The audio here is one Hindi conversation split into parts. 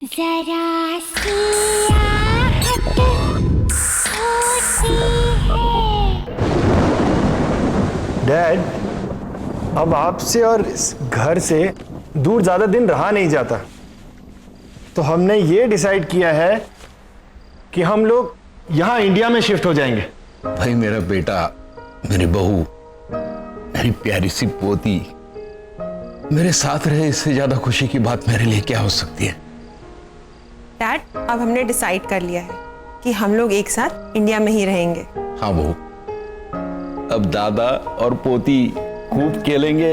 जरा सी आहट होती है। डैड, अब आपसे और इस घर से दूर ज्यादा दिन रहा नहीं जाता, तो हमने ये डिसाइड किया है कि हम लोग यहाँ इंडिया में शिफ्ट हो जाएंगे। भाई मेरा बेटा, मेरी बहू, मेरी प्यारी सी पोती मेरे साथ रहे, इससे ज्यादा खुशी की बात मेरे लिए क्या हो सकती है। डैड, अब हमने डिसाइड कर लिया है कि हम लोग एक साथ इंडिया में ही रहेंगे। हाँ बहू, अब दादा और पोती खूब खेलेंगे,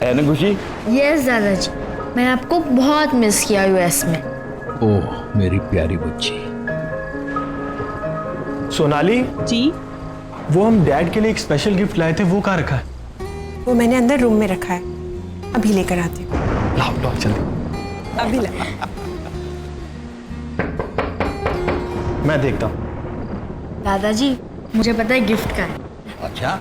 है ना खुशी? यस दादाजी, मैंने आपको बहुत मिस किया यूएस में। ओह मेरी प्यारी बच्ची। सोनाली जी, वो हम डैड के लिए एक स्पेशल गिफ्ट लाए थे, वो कहाँ रखा है? वो मैंने अंदर रूम में रखा है, अभी लेकर आती हूँ। लाओ लाओ जल्दी। अभी ला। मैं देखता हूँ। दादाजी, मुझे पता है गिफ्ट का है। अच्छा,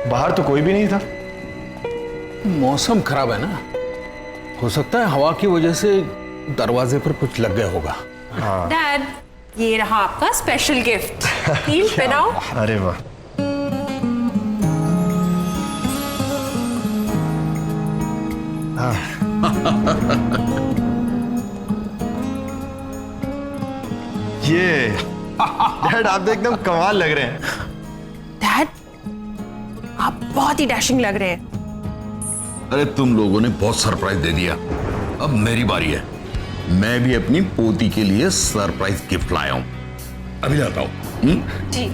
बाहर तो कोई भी नहीं था। मौसम खराब है ना, हो सकता है हवा की वजह से दरवाजे पर कुछ लग गया होगा। डैड, ये रहा आपका स्पेशल गिफ्ट। हील पहनाओ। अरे वाह, ये डैड आप तो एकदम कमाल लग रहे हैं। डैड, आप बहुत ही डैशिंग लग रहे हैं। अरे तुम लोगों ने बहुत सरप्राइज दे दिया, अब मेरी बारी है। मैं भी अपनी पोती के लिए सरप्राइज गिफ्ट लाया हूं, अभी लाता हूं। जी।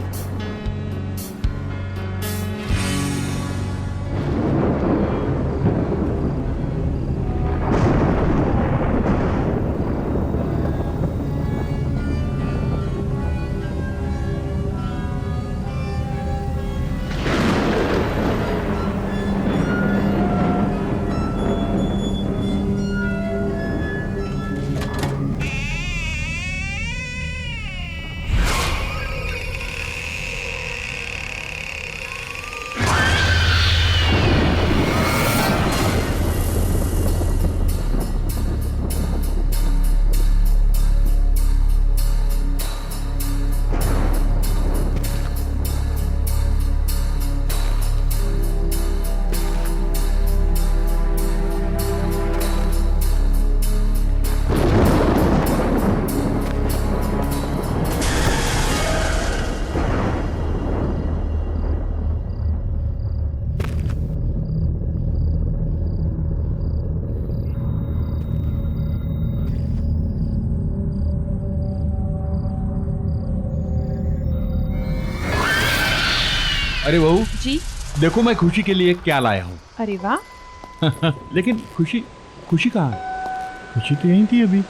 अरे बहू जी। देखो मैं खुशी के लिए क्या लाया हूँ। अरे वाह। लेकिन खुशी कहाँ है? खुशी तो यहीं थी अभी।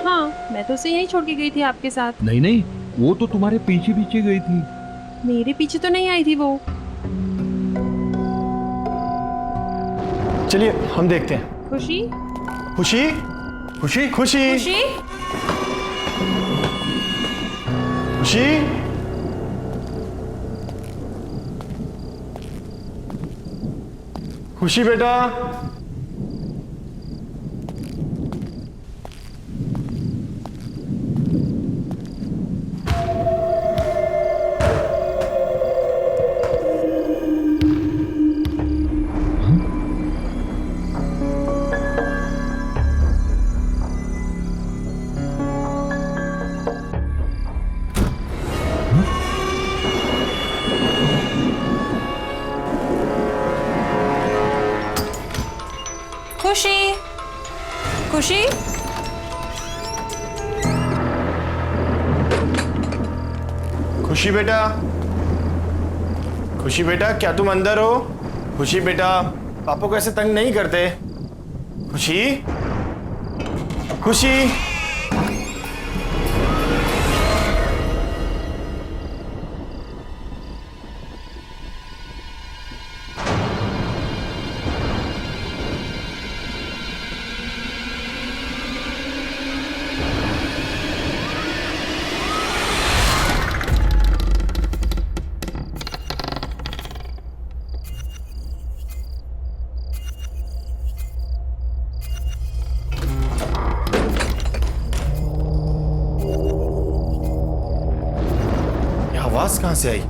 हाँ, मैं तो उसे यहीं छोड़ के गई थी आपके साथ। नहीं नहीं, वो तो तुम्हारे पीछे पीछे गई थी। मेरे पीछे तो नहीं आई थी वो। चलिए हम देखते हैं। खुशी, खुशी खुशी खुशी खुशी, खुशी, खुशी बेटा। खुशी, खुशी, खुशी बेटा, खुशी बेटा, क्या तुम अंदर हो? खुशी बेटा, पापा को ऐसे तंग नहीं करते। खुशी, खुशी। आवाज कहां से आई?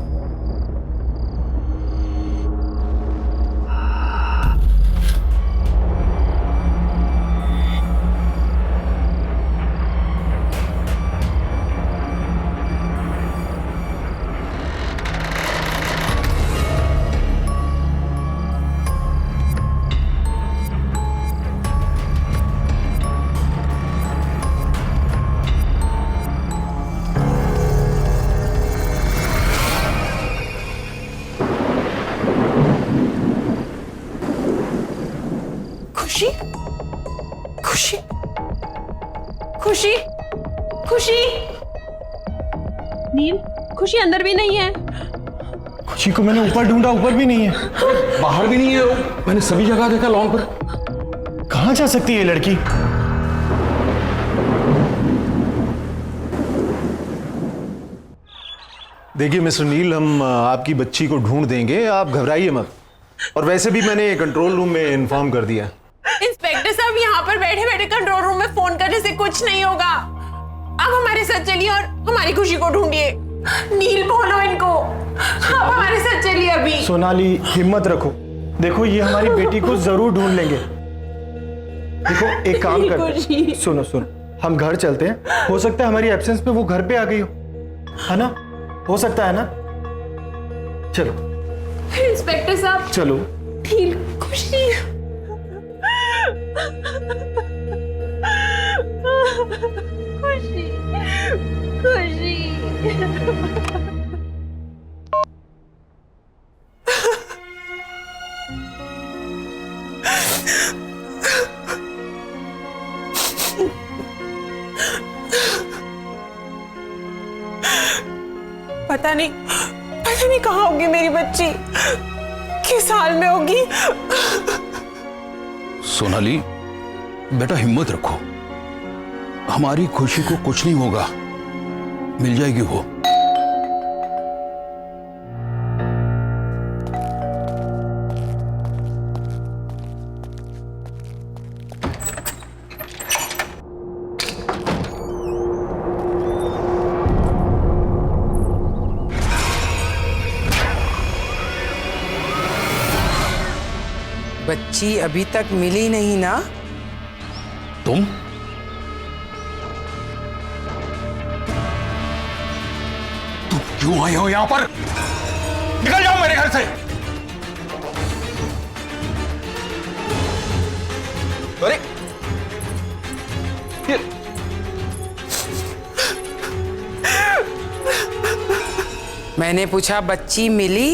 खुशी, खुशी, खुशी, खुशी। नील, खुशी अंदर भी नहीं है। खुशी को मैंने ऊपर ढूंढा, ऊपर भी नहीं है। बाहर भी नहीं है, मैंने सभी जगह देखा लॉन पर। कहां जा सकती है ये लड़की? देखिए मिस्टर नील, हम आपकी बच्ची को ढूंढ देंगे, आप घबराइए मत। और वैसे भी मैंने कंट्रोल रूम में इन्फॉर्म कर दिया। इंस्पेक्टर साहब, यहाँ पर बैठे बैठे कंट्रोल रूम में फोन करने से कुछ नहीं होगा। आप हमारे साथ चलिए और हमारी खुशी को ढूंढिए। नील, बोलो इनको, आप हमारे साथ चलिए अभी। सोनाली, हिम्मत रखो। देखो, ये हमारी बेटी को जरूर ढूंढ लेंगे। देखो, एक काम करते हैं। सुनो सुनो, हम घर चलते हैं। हो सकता है हमारी एब्सेंस में वो घर पे आ गई हो, है ना? हो सकता है ना? चलो इंस्पेक्टर साहब, चलो। नील, खुशी। खुशी, खुशी। पता नहीं कहाँ होगी मेरी बच्ची, किस हाल में होगी। सोनाली बेटा, हिम्मत रखो, हमारी खुशी को कुछ नहीं होगा, मिल जाएगी वो। बच्ची अभी तक मिली नहीं ना? तुम क्यों आए हो यहां पर? निकल जाओ मेरे घर से। अरे मैंने पूछा बच्ची मिली?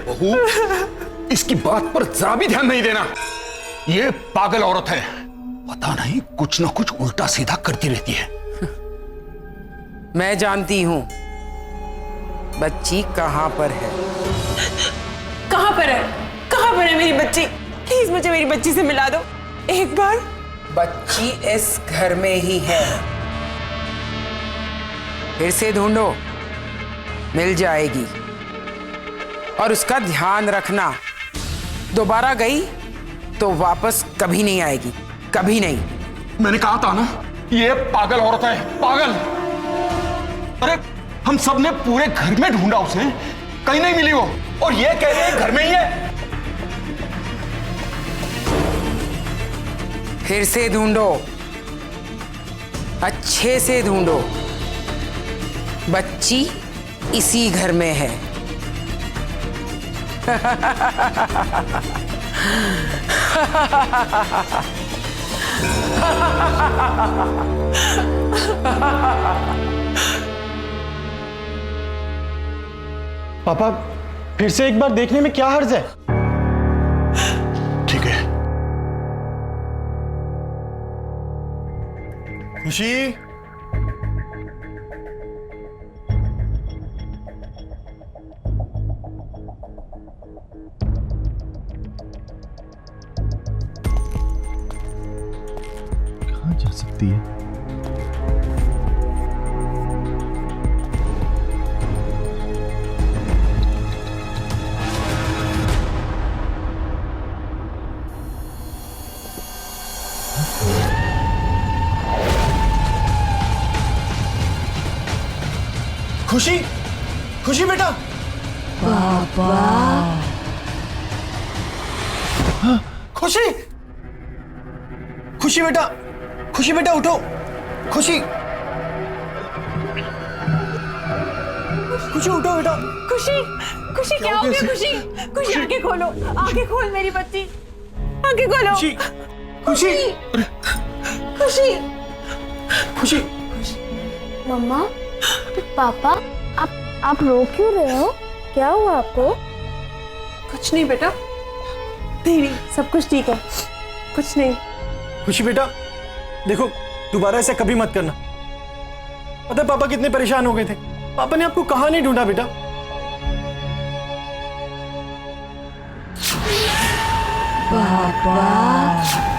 बहू, इसकी बात पर जरा भी ध्यान नहीं देना। ये पागल औरत है, पता नहीं कुछ ना कुछ उल्टा सीधा करती रहती है। मैं जानती हूं बच्ची कहां पर है। कहां पर है? कहां पर है मेरी बच्ची? प्लीज मुझे मेरी बच्ची से मिला दो एक बार। बच्ची इस घर में ही है। फिर से ढूंढो, मिल जाएगी। और उसका ध्यान रखना, दोबारा गई तो वापस कभी नहीं आएगी, कभी नहीं। मैंने कहा था ना, ये पागल औरत है, पागल। अरे हम सब ने पूरे घर में ढूंढा उसे, कहीं नहीं मिली वो, और ये कह रहे हैं घर में ही है। फिर से ढूंढो, अच्छे से ढूंढो। बच्ची इसी घर में है। पापा, फिर से एक बार देखने में क्या हर्ज है? ठीक है। खुशी, कहाँ जा सकती है? खुशी, खुशी बेटा। पापा। हाँ, खुशी, खुशी बेटा, खुशी बेटा उठो, खुशी, खुशी उठो बेटा। खुशी, खुशी क्या हो गया? खुशी, खुशी आंखें खोलो, आंखें खोल मेरी बच्ची, आंखें खोलो। खुशी, खुशी, खुशी, खुशी। मम्मा, पापा, आप रो क्यों रहे हो? क्या हुआ आपको? कुछ नहीं बेटा, नहीं, सब कुछ ठीक है, कुछ नहीं। खुशी बेटा, देखो दोबारा ऐसा कभी मत करना। पता है पापा कितने परेशान हो गए थे, पापा ने आपको कहाँ नहीं ढूंढा बेटा। पापा।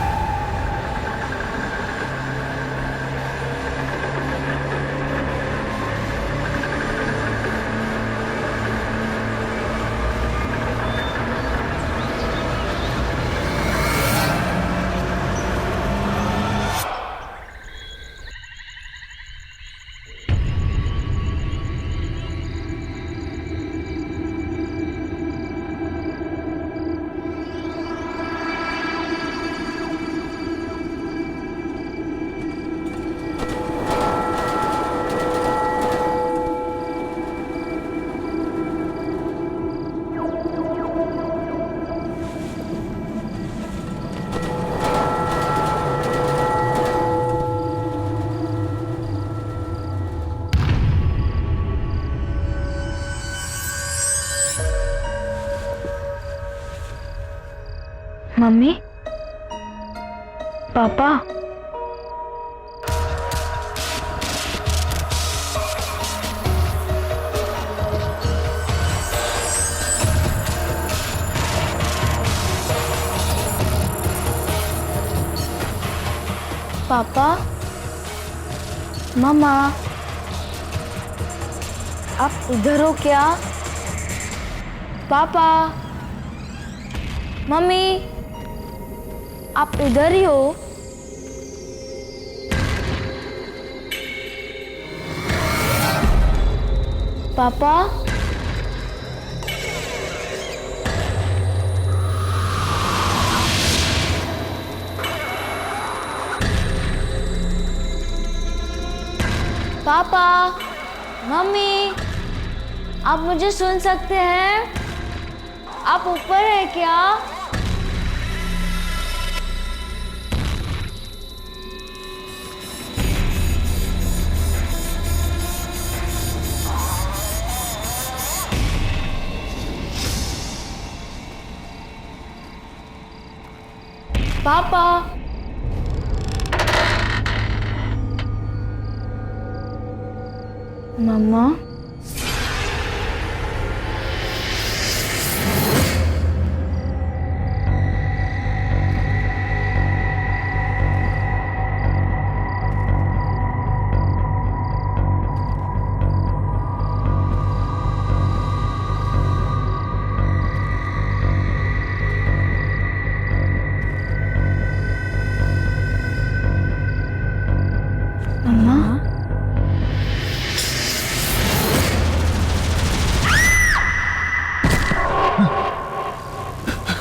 मम्मी, पापा, पापा, मम्मा, आप इधर हो क्या? पापा, मम्मी, आप इधर ही हो? पापा, पापा, मम्मी, आप मुझे सुन सकते हैं? आप ऊपर है क्या? पापा, मम्मा,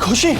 खुशी,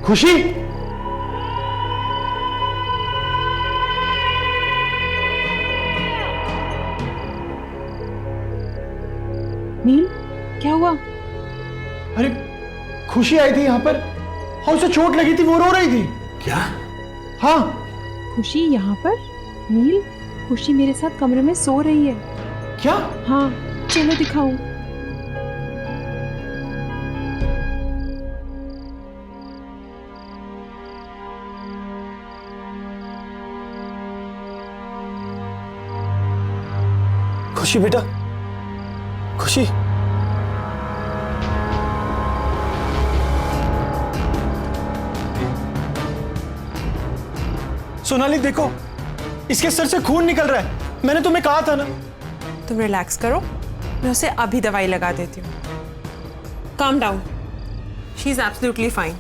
खुशी, नील, क्या हुआ? अरे खुशी आई थी यहाँ पर और उसे चोट लगी थी, वो रो रही थी। क्या? हाँ। खुशी यहाँ पर? नील, खुशी मेरे साथ कमरे में सो रही है। क्या? हाँ, चलो दिखाऊं। खुशी बेटा, खुशी, सोनाली देखो, इसके सर से खून निकल रहा है। मैंने तुम्हें कहा था ना। तुम रिलैक्स करो, मैं उसे अभी दवाई लगा देती हूँ। Calm down, she is absolutely fine.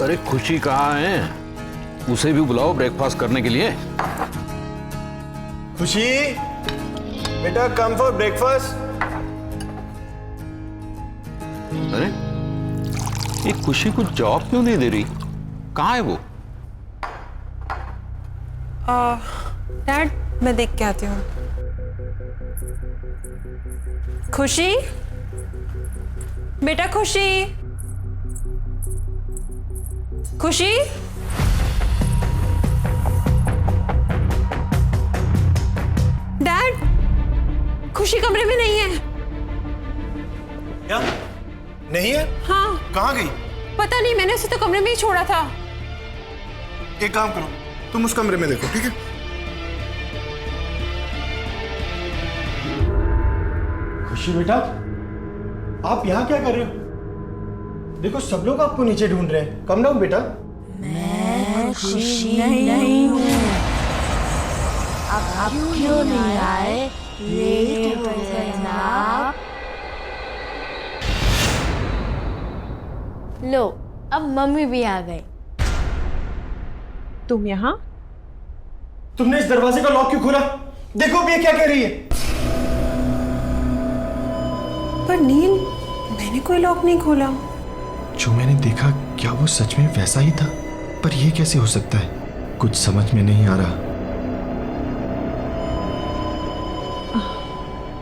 अरे खुशी कहाँ है? उसे भी बुलाओ ब्रेकफास्ट करने के लिए। खुशी बेटा, कम फॉर ब्रेकफास्ट। अरे ये खुशी को जॉब क्यों नहीं दे रही? कहाँ है वो? डैड, मैं देख के आती हूँ। खुशी बेटा, खुशी, खुशी, डैड, खुशी कमरे में नहीं है। क्या? नहीं है? हाँ, कहाँ गई? पता नहीं, मैंने उसे तो कमरे में ही छोड़ा था। एक काम करो, तुम उस कमरे में देखो, ठीक है? खुशी बेटा, आप यहाँ क्या कर रहे हो? देखो सब लोग आपको नीचे ढूंढ रहे हैं। कम डाउन बेटा। मैं खुशी नहीं हूँ। अब क्यों नहीं आए? लेट हो गए ना आप। लो, अब मम्मी भी आ गई। तुम यहाँ? तुमने इस दरवाजे का लॉक क्यों खोला? देखो अब ये क्या कह रही है। पर नील, मैंने कोई लॉक नहीं खोला। जो मैंने देखा क्या वो सच में वैसा ही था? पर ये कैसे हो सकता है? कुछ समझ में नहीं आ रहा।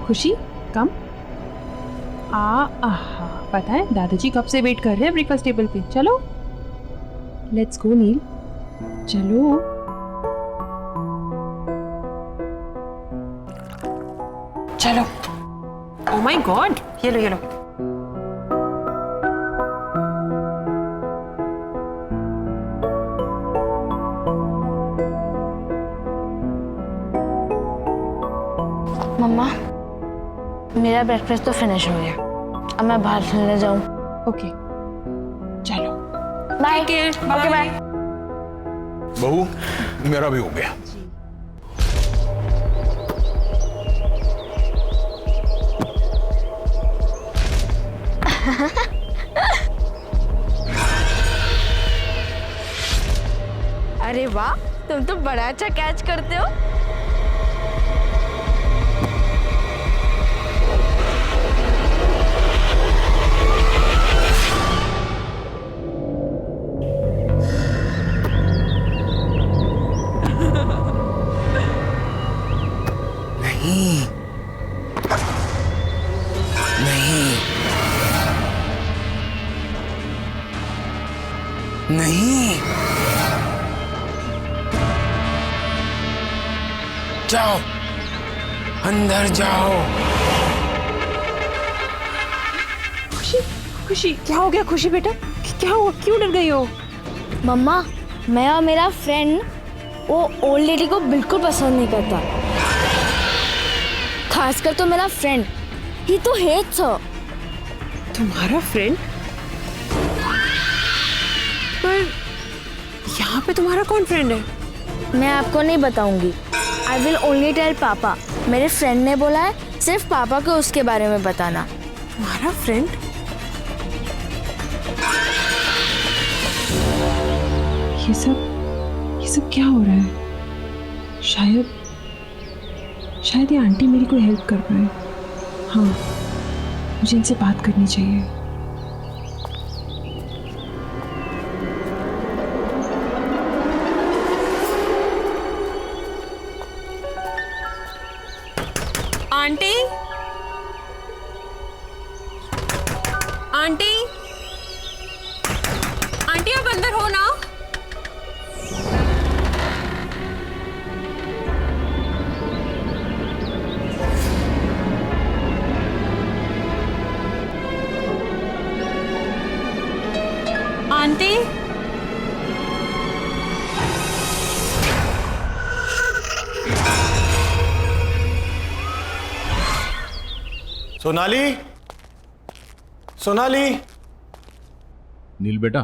खुशी, कम। पता है दादाजी कब से वेट कर रहे हैं ब्रेकफास्ट टेबल पे। चलो, लेट्स गो नील, चलो। चलो। ओह माय गॉड, ये लो, ये लो। मम्मा, मेरा ब्रेकफास्ट तो फिनिश हो गया। अब मैं बाहर खेलने जाऊं। ओके, चलो। बाय। Okay, bye. बहू, मेरा भी हो गया। अरे वाह, तुम तो बड़ा अच्छा कैच करते हो। नहीं नहीं नहीं, जाओ अंदर जाओ। खुशी खुशी क्या हो गया? खुशी बेटा क्या हुआ, क्यों डर गई हो? मम्मा, मैं और मेरा फ्रेंड वो ओल्ड लेडी को बिल्कुल पसंद नहीं करता, खासकर तो मेरा फ्रेंड, ही तो हेट्स हर। तुम्हारा फ्रेंड? पर यहाँ पे तुम्हारा कौन फ्रेंड है? मैं आपको नहीं बताऊंगी। आई विल ओनली टेल पापा। मेरे फ्रेंड ने बोला है सिर्फ पापा को उसके बारे में बताना। तुम्हारा फ्रेंड? ये सब क्या हो रहा है? शायद ये आंटी मेरी कोई हेल्प कर पाए। हाँ, मुझे इनसे बात करनी चाहिए। आंटी, आंटी, आंटी आप अंदर हो ना? आंटी, सोनाली, सोनाली। नील बेटा,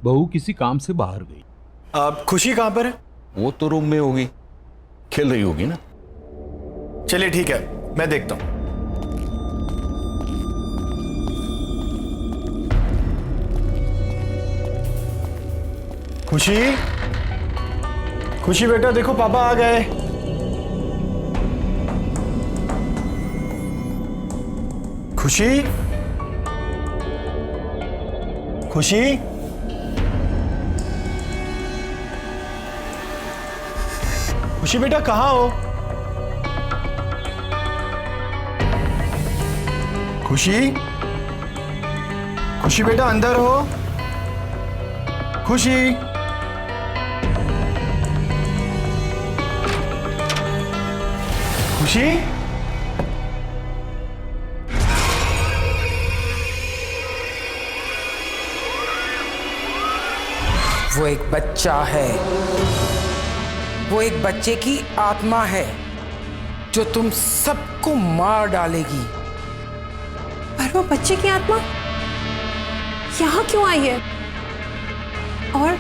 बहू किसी काम से बाहर गई। अब खुशी कहाँ पर है? वो तो रूम में होगी, खेल रही होगी ना। चलिए ठीक है, मैं देखता हूं। खुशी, खुशी बेटा देखो पापा आ गए। खुशी, खुशी, खुशी बेटा कहाँ हो? खुशी, खुशी बेटा अंदर हो? खुशी, खुशी, वो एक बच्चा है, वो एक बच्चे की आत्मा है जो तुम सबको मार डालेगी। पर वो बच्चे की आत्मा यहाँ क्यों आई है? और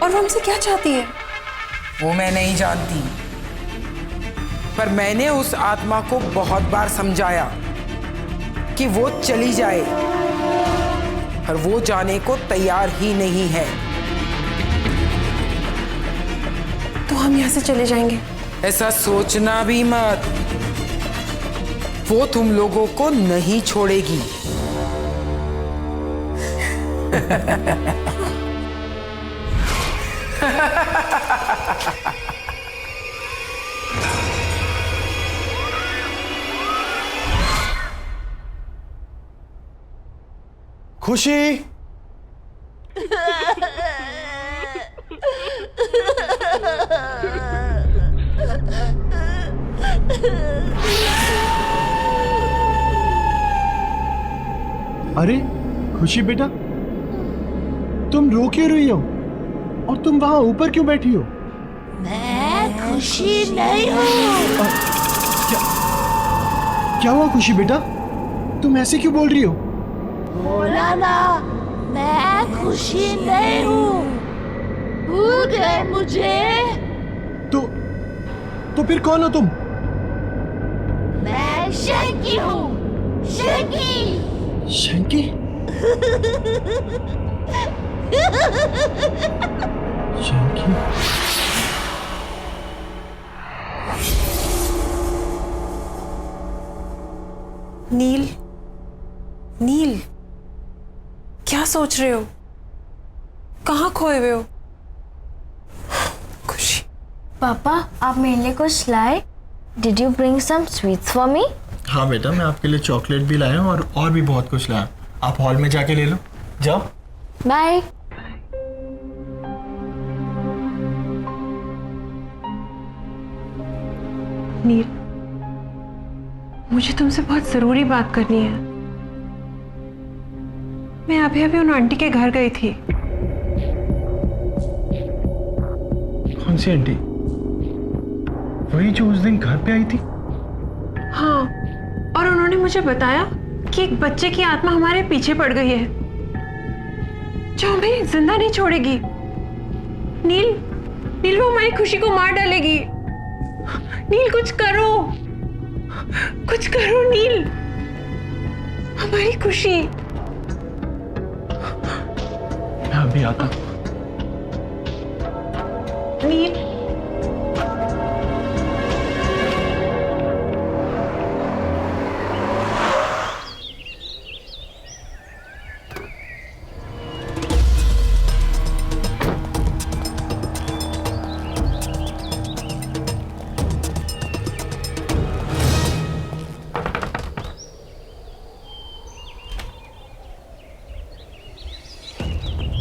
वो हमसे क्या चाहती है? वो मैं नहीं जानती, पर मैंने उस आत्मा को बहुत बार समझाया कि वो चली जाए, पर वो जाने को तैयार ही नहीं है। तो हम यहाँ से चले जाएंगे? ऐसा सोचना भी मत, वो तुम लोगों को नहीं छोड़ेगी। खुशी, अरे खुशी बेटा, तुम रो क्यों रही हो? और तुम वहां ऊपर क्यों बैठी हो? मैं खुशी नहीं हूँ। क्या हुआ खुशी बेटा, तुम ऐसे क्यों बोल रही हो? बोला ना, मैं खुशी नहीं हूँ। भूल गए मुझे? तो फिर कौन हो तुम? मैं शंकी हूँ, शंकी। शंकी? शंकी? नील, नील, क्या सोच रहे हो? कहाँ खोए हुए हो? खुशी, पापा आप मेरे लिए कुछ लाए? Did you bring some sweets for me? हाँ बेटा, मैं आपके लिए चॉकलेट भी लाया हूँ और भी बहुत कुछ लाया। आप हॉल में जाके ले लो, जाओ। Bye. नील, मुझे तुमसे बहुत जरूरी बात करनी है। मैं अभी अभी उन आंटी के घर गई थी। कौन सी आंटी? वही जो उस दिन घर पे आई थी? हाँ, और उन्होंने मुझे बताया कि एक बच्चे की आत्मा हमारे पीछे पड़ गई है जो हमें जिंदा नहीं छोड़ेगी। नील, नील वो हमारी खुशी को मार डालेगी। नील कुछ करो, कुछ करो नील, हमारी खुशी। मैं अभी आता हूँ। नील,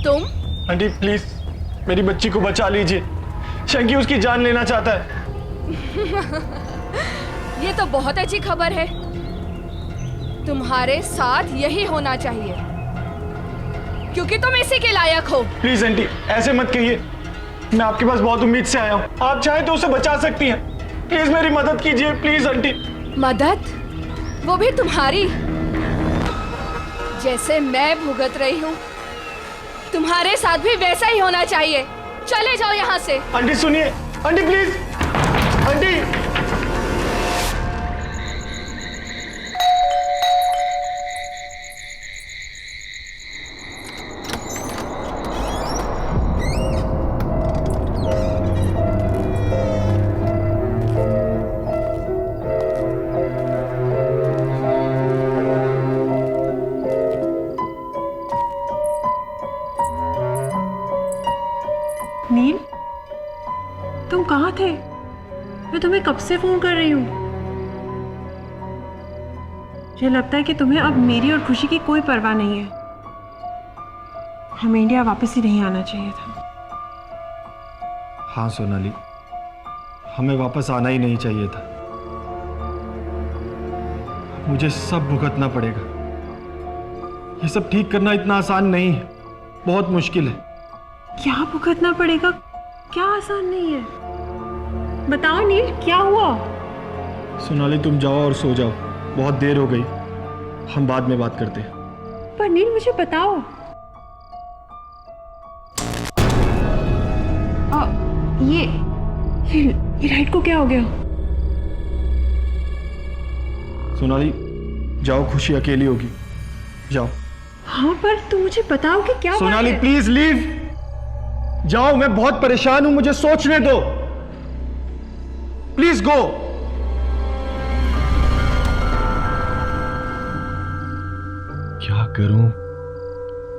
तुम? आंटी प्लीज मेरी बच्ची को बचा लीजिए, शंकी उसकी जान लेना चाहता है। ये तो बहुत अच्छी खबर है। तुम्हारे साथ यही होना चाहिए क्योंकि तुम इसी के लायक हो। प्लीज आंटी ऐसे मत कहिए, मैं आपके पास बहुत उम्मीद से आया हूँ। आप चाहे तो उसे बचा सकती हैं, प्लीज मेरी मदद कीजिए प्लीज आंटी। मदद? वो भी तुम्हारी? जैसे मैं भुगत रही हूँ तुम्हारे साथ भी वैसा ही होना चाहिए। चले जाओ यहाँ से। आंटी सुनिए, आंटी प्लीज, आंटी। नील, तुम कहाँ थे? मैं तुम्हें कब से फोन कर रही हूँ। मुझे लगता है कि तुम्हें अब मेरी और खुशी की कोई परवाह नहीं है। हमें इंडिया वापस ही नहीं आना चाहिए था। हाँ सोनाली, हमें वापस आना ही नहीं चाहिए था। मुझे सब भुगतना पड़ेगा। ये सब ठीक करना इतना आसान नहीं है, बहुत मुश्किल है। क्या भुगतना पड़ेगा? क्या आसान नहीं है? बताओ नील, क्या हुआ? सोनाली तुम जाओ और सो जाओ, बहुत देर हो गई, हम बाद में बात करते हैं। पर नील मुझे बताओ। ये लाइट को क्या हो गया? सोनाली जाओ, खुशी अकेली होगी, जाओ। हाँ पर तुम मुझे बताओ कि क्या सोनाली प्लीज लीव, जाओ, मैं बहुत परेशान हूं, मुझे सोचने दो, प्लीज गो। क्या करूं,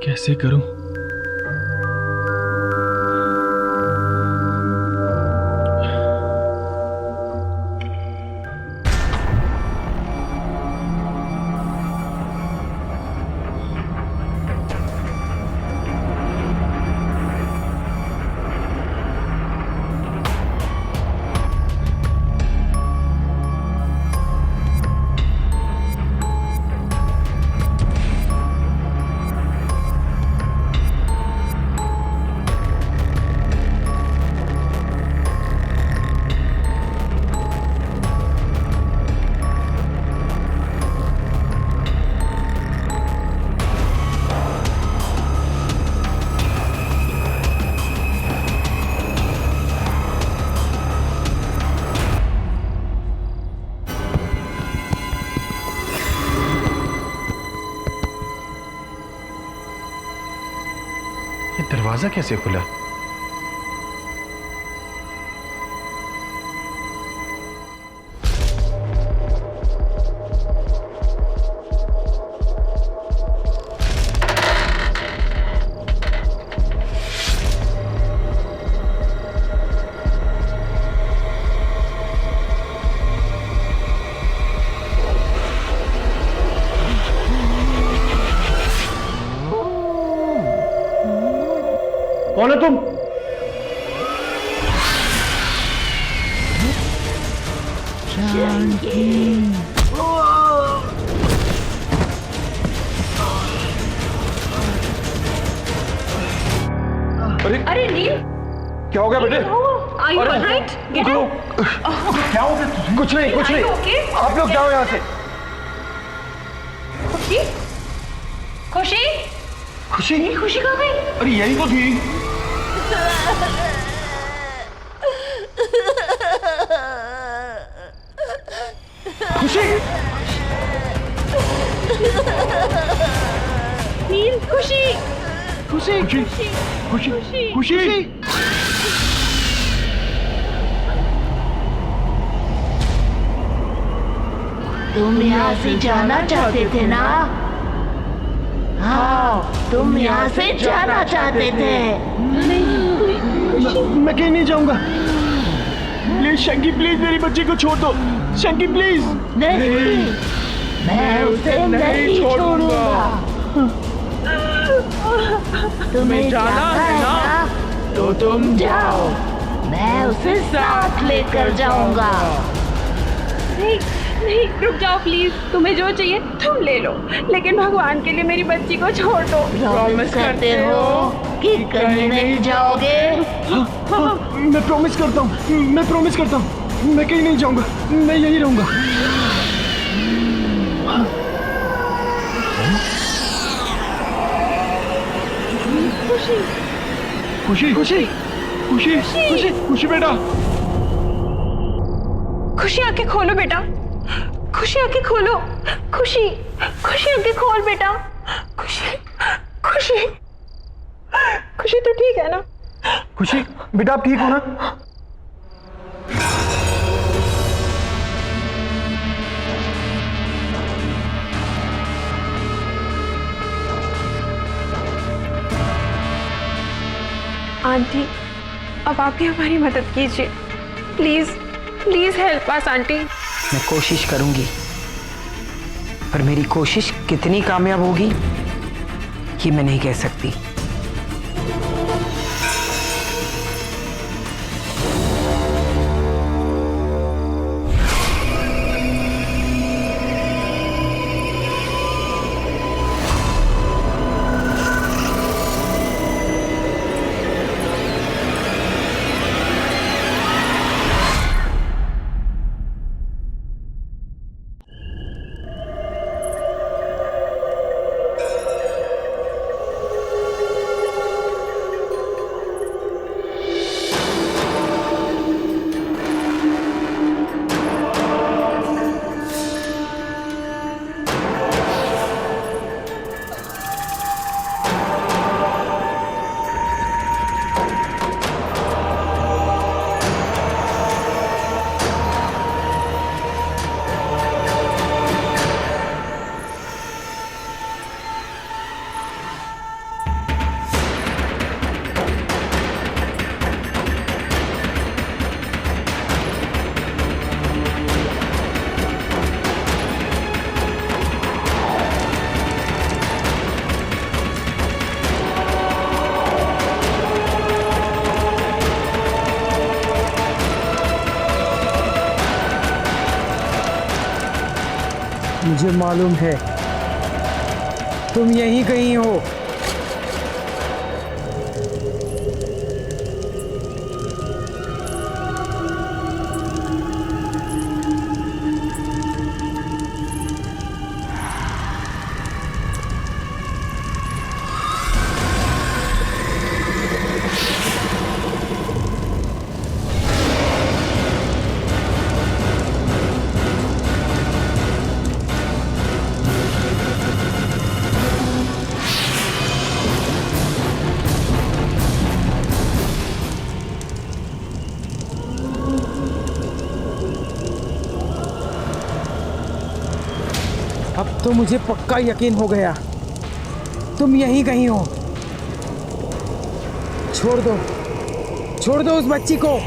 कैसे करूं? दरवाजा कैसे खुला? कौन है तुम? अरे नील, क्या हो गया बेटे? are you alright? Get up. क्या हो गया? कुछ नहीं, कुछ नहीं। Okay? आप लोग जाओ यहाँ से। खुशी? खुशी? खुशी? खुशी कहाँ गई? अरे यही तो थी। खुशी? नील, खुशी? खुशी? खुशी? खुशी? खुशी? तुम यहाँ से जाना चाहते थे ना? हाँ, तुम यहाँ से जाना चाहते थे। मैं कहीं नहीं जाऊंगा। प्लीज शंकी, प्लीज मेरी बच्ची को छोड़ दो। शंकी प्लीज। नहीं, मैं उसे नहीं छोड़ूंगा। तुम्हें जाना है ना? तो तुम जाओ, मैं उसे साथ लेकर जाऊंगा। नहीं, नहीं, रुक जाओ प्लीज। तुम्हें जो चाहिए तुम ले लो, लेकिन भगवान के लिए मेरी बच्ची को छोड़ दो। प्रॉमिस करते हो कि कहीं नहीं जाओगे? मैं प्रॉमिस करता हूँ, मैं प्रॉमिस करता हूँ, मैं कहीं नहीं जाऊंगा, मैं यही रहूंगा। खुशी, खुशी? खुशी? खुशी? खुशी? खुशी बेटा? खुशी आंखें खोलो बेटा। खुशी आंखें खोलो। खुशी, खुशी आंखें खोल बेटा। खुशी, खुशी, खुशी तो ठीक है ना? खुशी बेटा, आप ठीक हो ना? आंटी, अब आप ही हमारी मदद कीजिए please, please help us aunty. मैं कोशिश करूंगी, पर मेरी कोशिश कितनी कामयाब होगी ये मैं नहीं कह सकती। मुझे मालूम है तुम यहीं कहीं हो। अब तो मुझे पक्का यकीन हो गया तुम यहीं कहीं हो। छोड़ दो उस बच्ची को।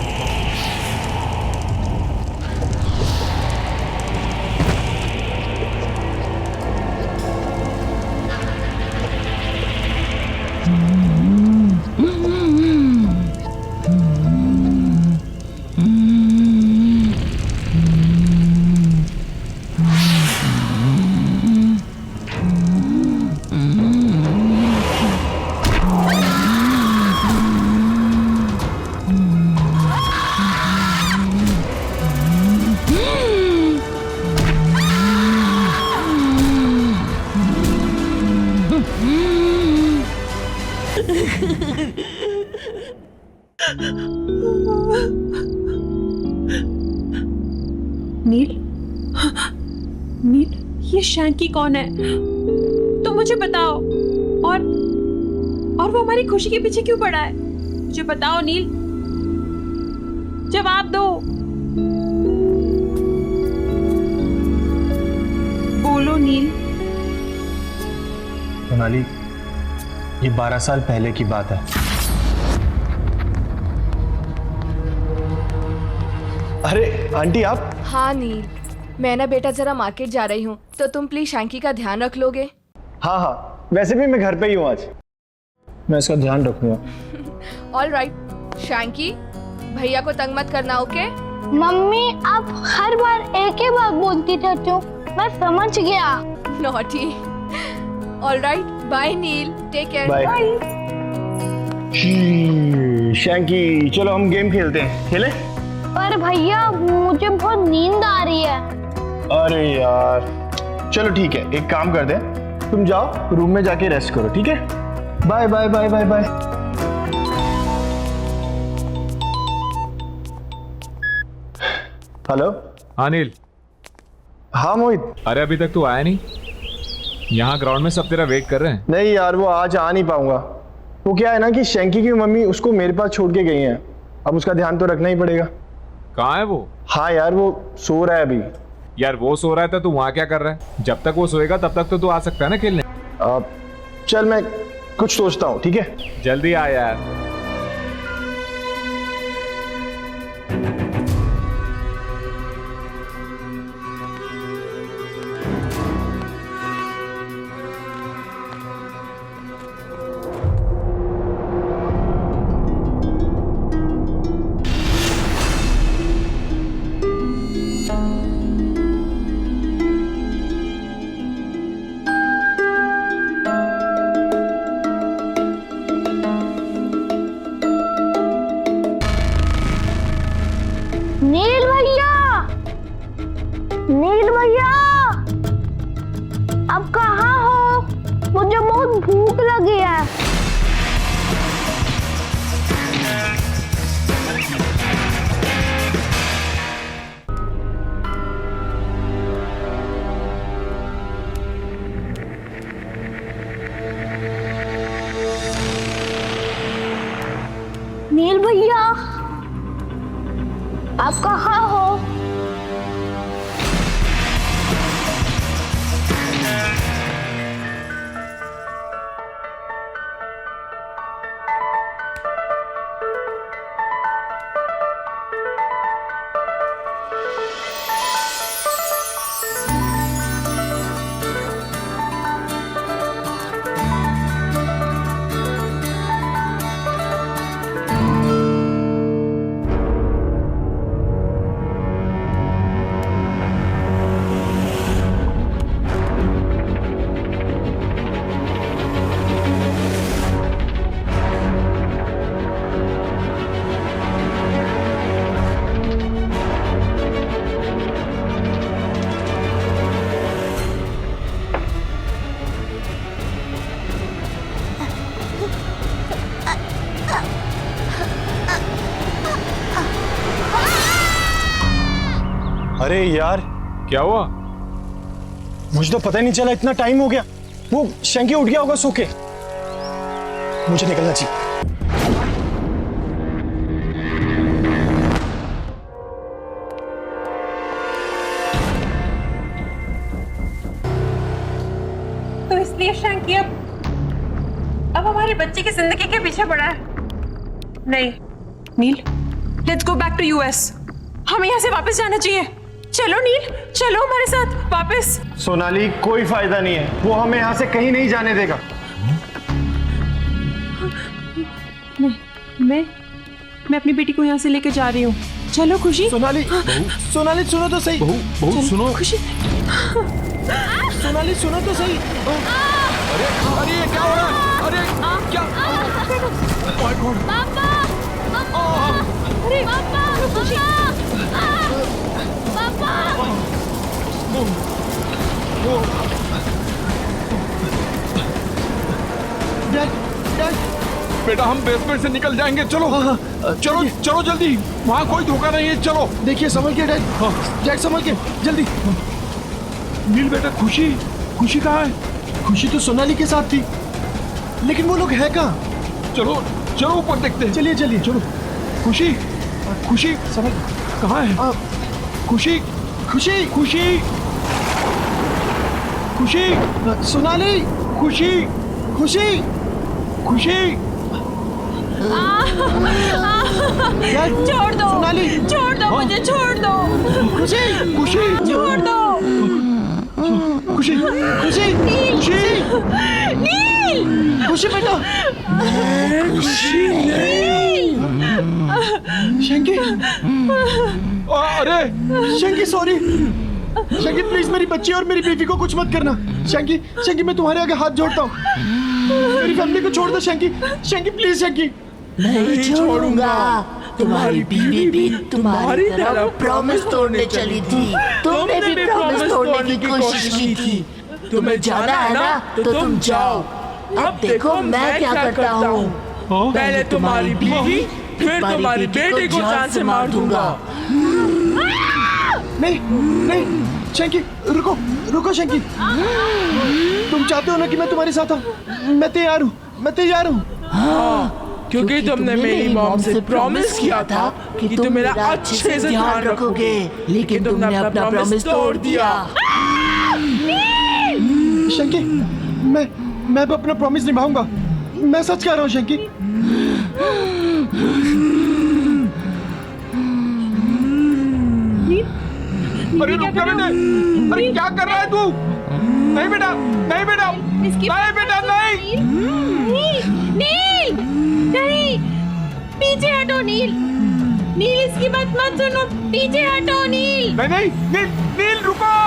नील, नील, ये शैंकी कौन है? तुम मुझे बताओ। और वो हमारी खुशी के पीछे क्यों पड़ा है? मुझे बताओ नील, जवाब दो। बोलो नील। सोनाली, ये 12 साल पहले की बात है। अरे आंटी आप? हाँ नील, मैं ना बेटा जरा मार्केट जा रही हूँ, तो तुम प्लीज शैंकी का ध्यान रख लोगे? हाँ हाँ, वैसे भी मैं घर पे ही हूँ आज, मैं इसका ध्यान रखूंगा। All right. शैंकी, भैया को तंग मत करना, ओके? मम्मी आप हर बार एक ही बात बोलती रहती हो, मैं समझ गया। नॉटी। ऑल राइट, बाय नील, टेक केयर। बाय। शैंकी, चलो हम गेम खेलते हैं, खेले? पर भैया मुझे बहुत नींद आ रही है। अरे यार, चलो ठीक है, एक काम करते हैं, तुम जाओ रूम में जाके रेस्ट करो, ठीक है? Bye bye bye bye bye. Hello. हाँ नील। हाँ मोहित। अरे अभी तक तू आया नहीं? यहाँ ग्राउंड में सब तेरा वेट कर रहे हैं। नहीं यार, वो आज आ नहीं पाऊंगा। वो क्या है ना कि शैंकी की मम्मी उसको मेरे पास छोड़ के गई हैं, अब उसका ध्यान तो रखना ही पड़ेगा। कहाँ है वो? हाँ यार, वो सो रहा है अभी। यार वो सो रहा है तो तू वहाँ क्या कर रहा है? जब तक वो सोएगा तब तक तो तू आ सकता है ना खेलने। चल मैं कुछ सोचता हूँ, ठीक है? जल्दी आ यार। नील भैया, नील भैया, आप कहाँ हो? मुझे बहुत भूख लगी है। नील भैया, आप कहाँ हो? अरे यार, क्या हुआ? मुझे तो पता ही नहीं चला, इतना टाइम हो गया। वो शैंकी उठ गया होगा सो के। मुझे निकलना चाहिए। तो इसलिए शैंकी अब हमारे बच्चे की जिंदगी के पीछे पड़ा है। नहीं Neil, let's go back to US. हमें यहाँ से वापस जाना चाहिए। चलो नील, चलो हमारे साथ वापस। सोनाली, कोई फायदा नहीं है, वो हमें यहाँ से कहीं नहीं जाने देगा। मैं अपनी बेटी को यहाँ से लेकर जा रही हूँ। चलो खुशी। सोनाली, सोनाली सुनो तो सही। बहू सुनो। खुशी, सोनाली सुनो तो सही। अरे अरे क्या हो रहा है? अरे क्या? पापा, अरे पापा, खुशी, पापा। डैड, डैड, बेटा हम बेसमेंट से निकल जाएंगे। चलो चलो चलो जल्दी, वहाँ कोई धोखा नहीं है। चलो देखिए संभल के डैड, डैड संभल के जल्दी। नील बेटा खुशी, खुशी कहाँ है? खुशी तो सोनाली के साथ थी, लेकिन वो लोग है कहाँ? चलो चलो ऊपर देखते हैं। चलिए चलिए चलो। खुशी, खुशी समझ कहाँ है? खुशी, खुशी खुशी, खुशी, सोनाली, खुशी, खुशी खुशी। छोड़ दो सोनाली, छोड़ दो मुझे, छोड़ दो खुशी, खुशी, छोड़ दो खुशी, खुशी, खुशी, नील, खुशी बेटा। खुशी शंकी, अरे शंकी सॉरी। शंकी प्लीज मेरी बच्ची और मेरी बीवी को कुछ मत करना। शंकी, शंकी मैं तुम्हारे आगे हाथ जोड़ता हूँ, मेरी फैमिली को छोड़ दो शंकी। शंकी प्लीज शंकी। नहीं छोड़ूंगा। तुम्हारी बीवी भी तुम्हारी तरह प्रॉमिस तोड़ने चली थी। तुमने भी प्रॉमिस तोड़ने की कोशिश की थी। तुम्हें जाना है ना तो तुम जाओ। अब देखो मैं क्या करता हूँ। पहले तुम्हारी बीवी, फिर तुम्हारी बेटी को जान से मार दूंगा। नहीं नहीं शंकी, रुको रुको शंकी। तुम चाहते हो ना कि मैं तुम्हारे साथ आऊँ? मैं तैयार हूँ, मैं तैयार हूँ। क्योंकि तुमने मेरी मॉम से प्रॉमिस किया था कि तुम मेरा अच्छे से ध्यान रखोगे, लेकिन तुमने अपना प्रॉमिस तोड़ दिया। शंकी, मैं अब अपना प्रॉमिस निभाऊंगा। मैं सच कह रहा हूँ शंकी। अरे रुक जा बेटे, अरे क्या कर रहा है तू? नहीं बेटा, नहीं बेटा, नहीं बेटा, नहीं। नील, नहीं, पीछे हटो नील। नील इसकी बात मत सुनो, पीछे हटो नील। नहीं नहीं, नील, नील रुको।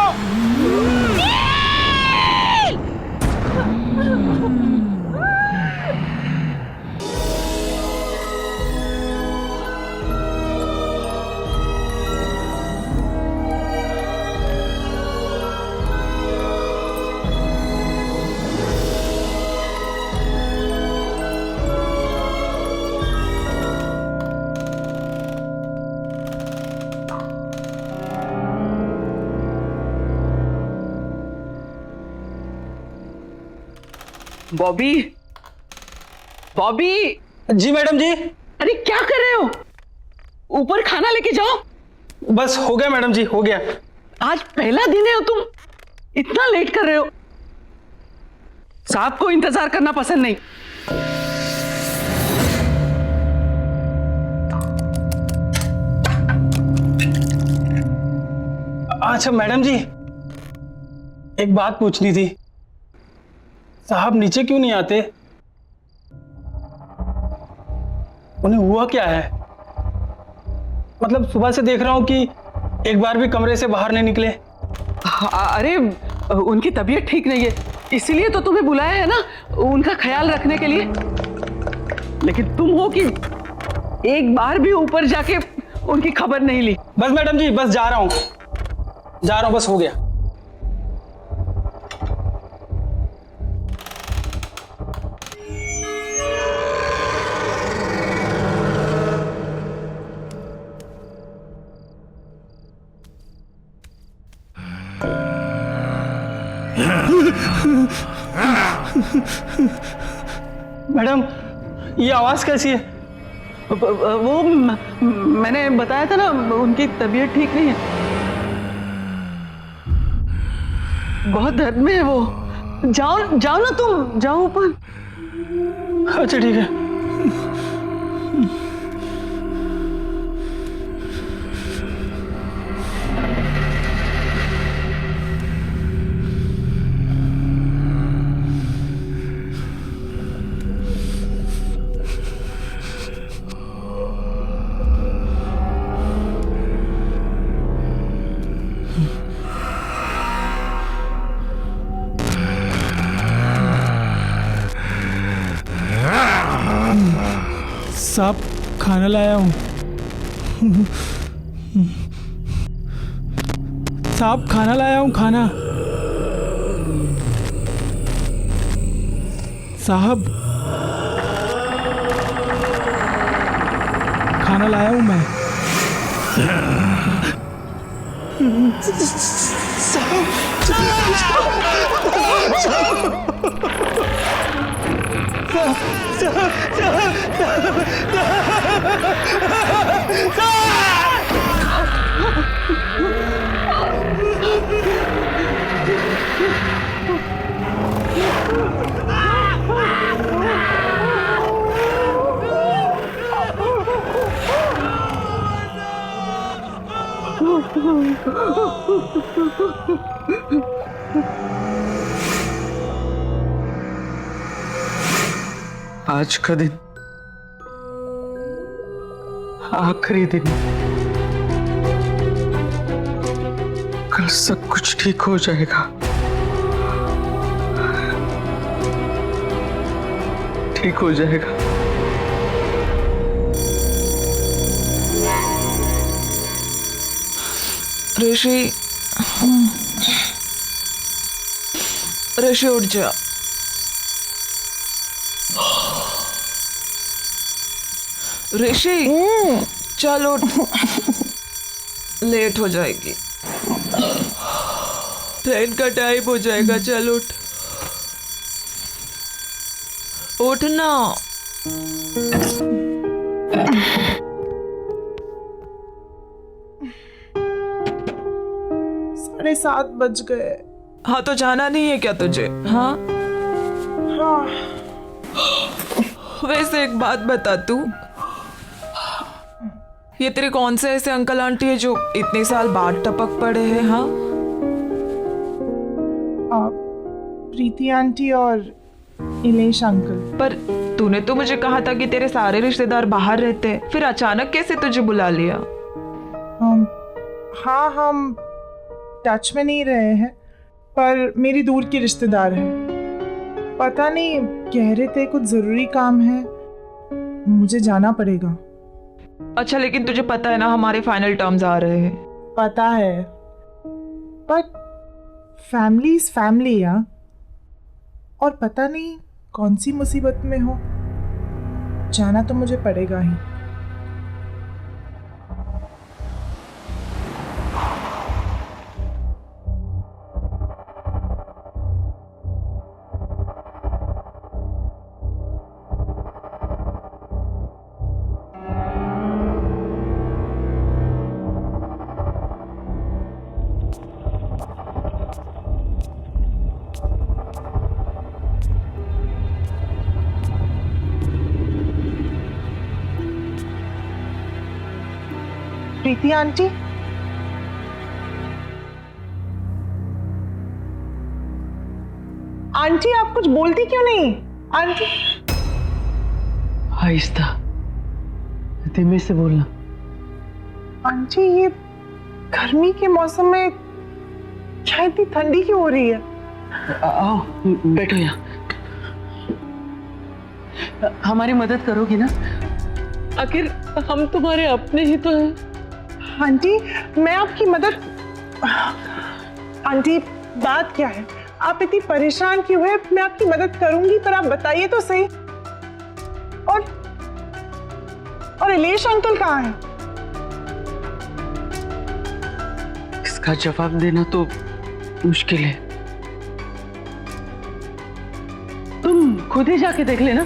बॉबी, बॉबी। जी मैडम जी। अरे क्या कर रहे हो? ऊपर खाना लेके जाओ। बस हो गया मैडम जी, हो गया। आज पहला दिन है और तुम इतना लेट कर रहे हो। साहब को इंतजार करना पसंद नहीं। अच्छा मैडम जी, एक बात पूछनी थी। साहब नीचे क्यों नहीं आते? उन्हें हुआ क्या है? मतलब सुबह से देख रहा हूं कि एक बार भी कमरे से बाहर नहीं निकले। अरे उनकी तबीयत ठीक नहीं है, इसीलिए तो तुम्हें बुलाया है ना, उनका ख्याल रखने के लिए। लेकिन तुम हो कि एक बार भी ऊपर जाके उनकी खबर नहीं ली। बस मैडम जी, बस जा रहा हूं, बस हो गया। मैडम ये आवाज कैसी है? वो मैंने बताया था ना, उनकी तबीयत ठीक नहीं है, बहुत दर्द में है वो। जाओ जाओ ना तुम, जाओ ऊपर। अच्छा ठीक है। साहब खाना लाया हूँ। साहब खाना लाया हूँ, खाना। साहब खाना लाया हूँ मैं। आज का दिन आखिरी दिन, कल सब कुछ ठीक हो जाएगा। ठीक हो जाएगा। ऋषि, ऋषि उठ जा। ऋषि चल उठ, लेट हो जाएगी, ट्रेन का टाइम हो जाएगा। चल उठ, उठ ना। 7:30 बज गए। हाँ तो जाना नहीं है क्या तुझे? हाँ हाँ। वैसे एक बात बता, तू ये तेरे कौन से ऐसे अंकल आंटी है जो इतने साल बाद टपक पड़े हैं? हाँ, प्रीति आंटी और इलेश अंकल। पर तूने तो मुझे कहा था कि तेरे सारे रिश्तेदार बाहर रहते हैं, फिर अचानक कैसे तुझे बुला लिया? हाँ, हम टच में नहीं रहे हैं, पर मेरी दूर की रिश्तेदार है। पता नहीं, कह रहे थे कुछ जरूरी काम है, मुझे जाना पड़ेगा। अच्छा, लेकिन तुझे पता है ना हमारे फाइनल टर्म्स आ रहे हैं? पता है, बट फैमिली इज फैमिली यार। और पता नहीं कौन सी मुसीबत में हो, जाना तो मुझे पड़ेगा ही। प्रीति आंटी, आंटी आप कुछ बोलती क्यों नहीं? आंटी, आहिस्ता, धीमे से बोलना। आंटी, ये गर्मी के मौसम में क्या इतनी ठंडी क्यों हो रही है? आओ बैठो यहाँ। हमारी मदद करोगी ना? आखिर हम तुम्हारे अपने ही तो हैं। आंटी, मैं आपकी मदद। आंटी, बात क्या है? आप इतनी परेशान क्यों है? मैं आपकी मदद करूंगी, पर आप बताइए तो सही। और इलेश अंकल कहाँ हैं? इसका जवाब देना तो मुश्किल है, तुम खुद ही जाके देख लेना।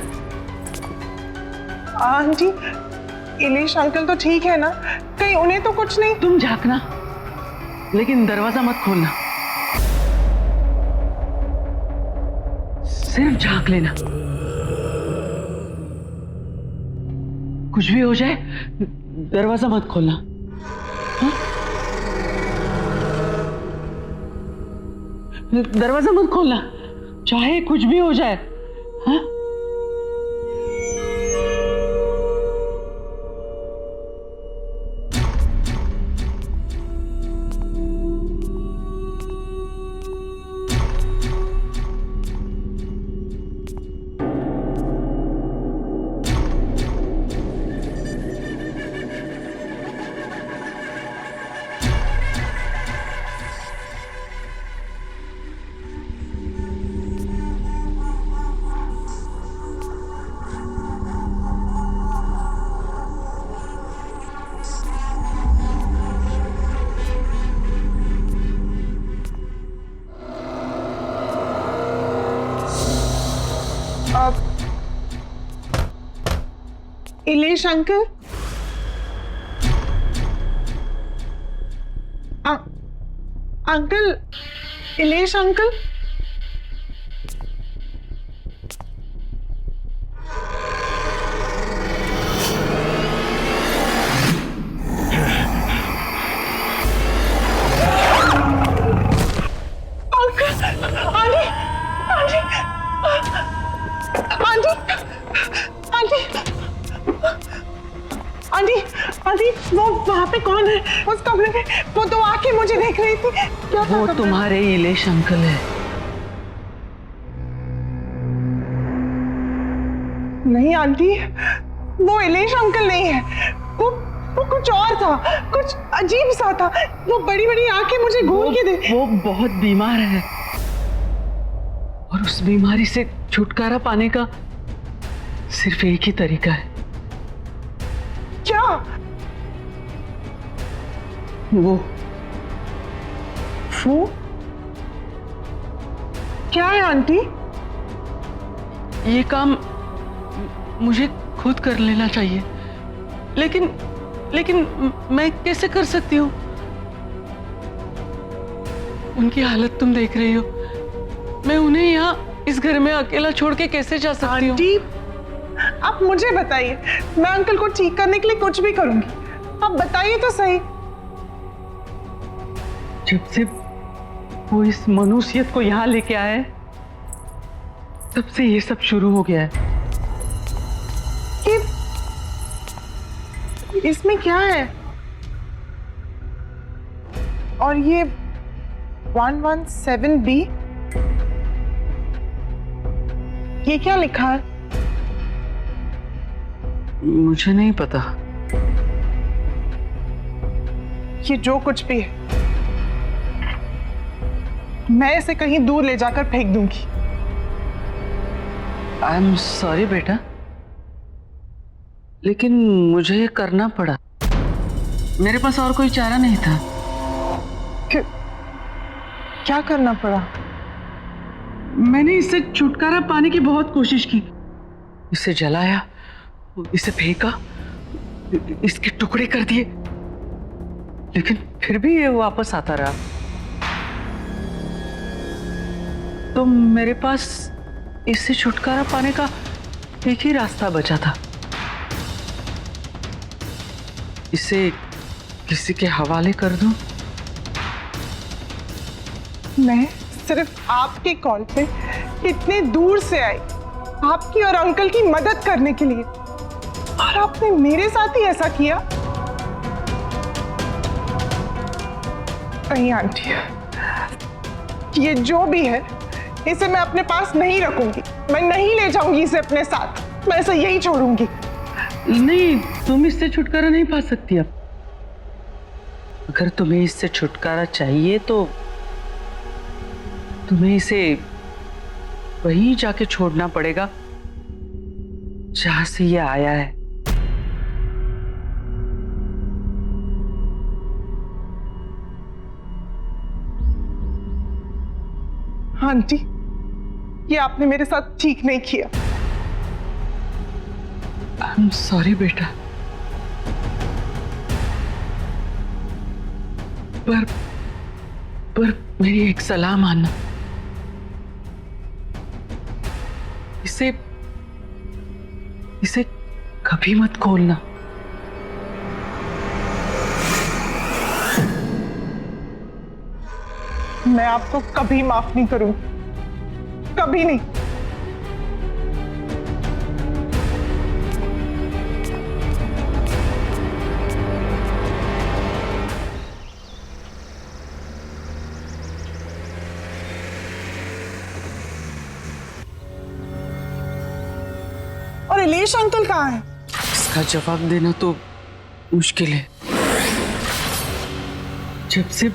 आंटी, इलेश अंकल तो ठीक है ना? कहीं उन्हें तो कुछ नहीं? तुम झांकना, लेकिन दरवाजा मत खोलना, सिर्फ झांक लेना। कुछ भी हो जाए दरवाजा मत खोलना। हाँ? दरवाजा मत खोलना, चाहे कुछ भी हो जाए। हाँ? Ilesh uncle, uncle, Ilesh uncle, aunty, वो वहाँ पे कौन है उस कमरे में? वो तो आके मुझे देख रही थी। क्या वो तुम्हारे इलेश अंकल है। नहीं आंटी, वो इलेश अंकल नहीं है। वो कुछ और था, कुछ अजीब सा था। वो बड़ी बड़ी आंखें मुझे घूर के दे। वो बहुत बीमार है और उस बीमारी से छुटकारा पाने का सिर्फ एक ही तरीका है। क्या? वो क्या है आंटी? ये काम मुझे खुद कर लेना चाहिए, लेकिन मैं कैसे कर सकती हूँ? उनकी हालत तुम देख रही हो। मैं उन्हें यहाँ इस घर में अकेला छोड़ के कैसे जा सकती हूँ? आप मुझे बताइए, मैं अंकल को ठीक करने के लिए कुछ भी करूंगी। आप बताइए तो सही। जब से वो इस मनुष्यत को यहाँ लेके आए, तब से ये सब शुरू हो गया है। इसमें क्या है? और ये 117B, ये क्या लिखा है? मुझे नहीं पता। ये जो कुछ भी है, मैं इसे कहीं दूर ले जाकर फेंक दूंगी। आई एम सॉरी बेटा, लेकिन मुझे ये करना पड़ा। मेरे पास और कोई चारा नहीं था। क्या करना पड़ा? मैंने इससे छुटकारा पाने की बहुत कोशिश की। इसे जलाया, इसे फेंका, इसके टुकड़े कर दिए, लेकिन फिर भी ये वापस आता रहा। तो मेरे पास इससे छुटकारा पाने का एक ही रास्ता बचा था। इसे किसी के हवाले कर दूं? मैं सिर्फ आपके कॉल पे इतने दूर से आई, आपकी और अंकल की मदद करने के लिए, और आपने मेरे साथ ही ऐसा किया? नहीं आंटी, ये जो भी है, इसे मैं अपने पास नहीं रखूंगी। मैं नहीं ले जाऊंगी इसे अपने साथ। मैं इसे यही छोड़ूंगी। नहीं, तुम इससे छुटकारा नहीं पा सकती। अब अगर तुम्हें इससे छुटकारा चाहिए तो तुम्हें इसे वहीं जाके छोड़ना पड़ेगा जहां से ये आया है। आंटी, ये आपने मेरे साथ ठीक नहीं किया। आई एम सॉरी बेटा, पर मेरी एक सलाह मानना। इसे कभी मत खोलना। मैं आपको कभी माफ नहीं करूंगी, कभी नहीं। और इलेश अंकल कहाँ है? इसका जवाब देना तो मुश्किल है। जब से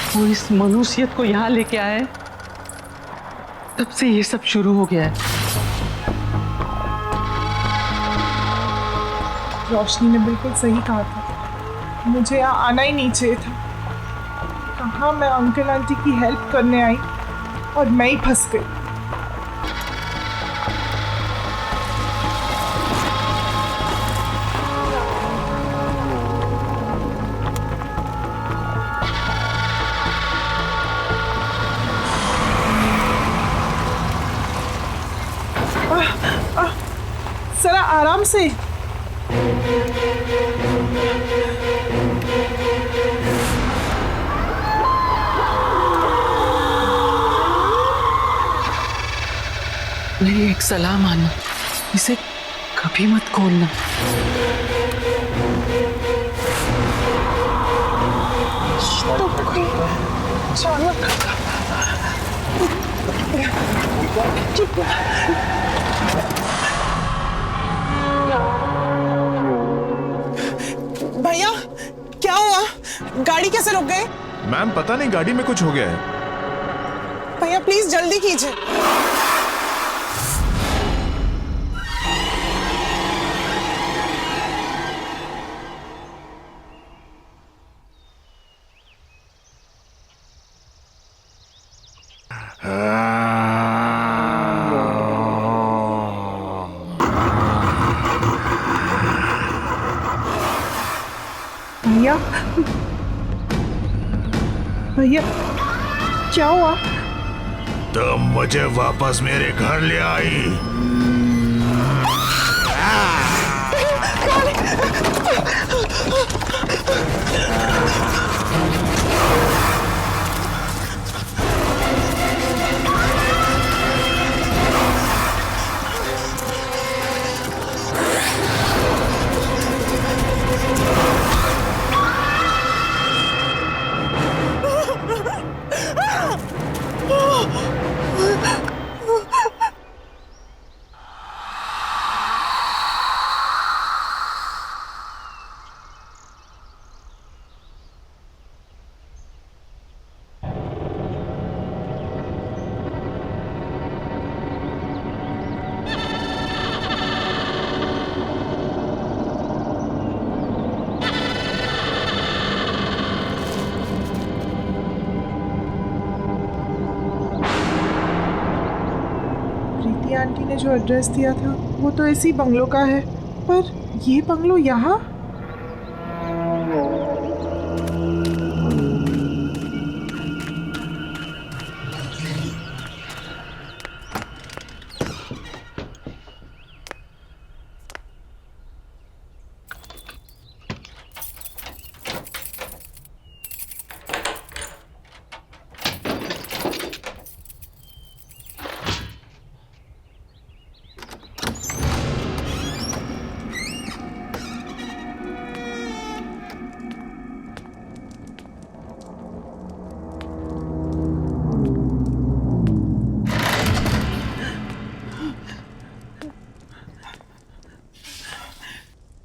वो इस मनुष्यत को यहाँ लेके आए, तब से ये सब शुरू हो गया है। रोशनी ने बिल्कुल सही कहा था, मुझे यहाँ आना ही नहीं चाहिए था। कहाँ मैं अंकल आंटी की हेल्प करने आई और मैं ही फंस गई। आराम से। मेरी एक सलाह मानो, इसे कभी मत खोलना। भैया क्या हुआ? गाड़ी कैसे रुक गई? मैम पता नहीं, गाड़ी में कुछ हो गया है। भैया प्लीज जल्दी कीजिए। भैया भैया क्या हुआ? तुम मुझे वापस मेरे घर ले आई। प्रीति आंटी ने जो एड्रेस दिया था वो तो इसी बंगलो का है, पर ये बंगलो यहाँ?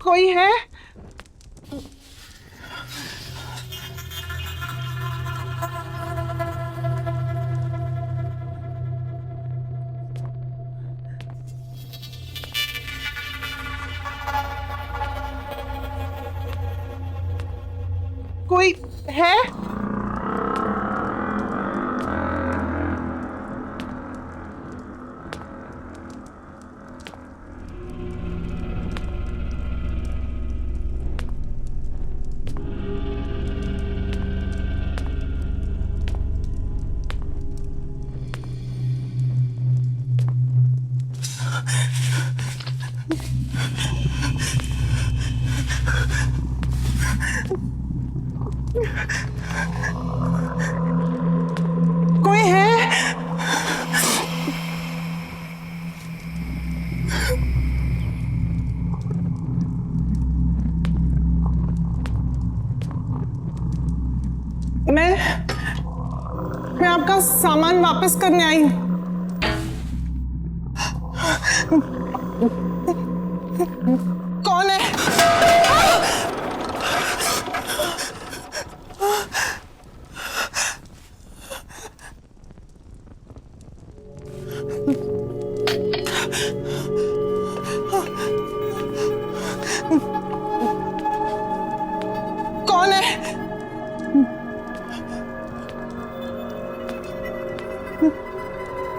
कोई है? कोई है? कोई है? मैं आपका सामान वापस करने आई हूँ। कौन है? कौन है?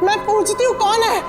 मैं पूछती हूँ कौन है?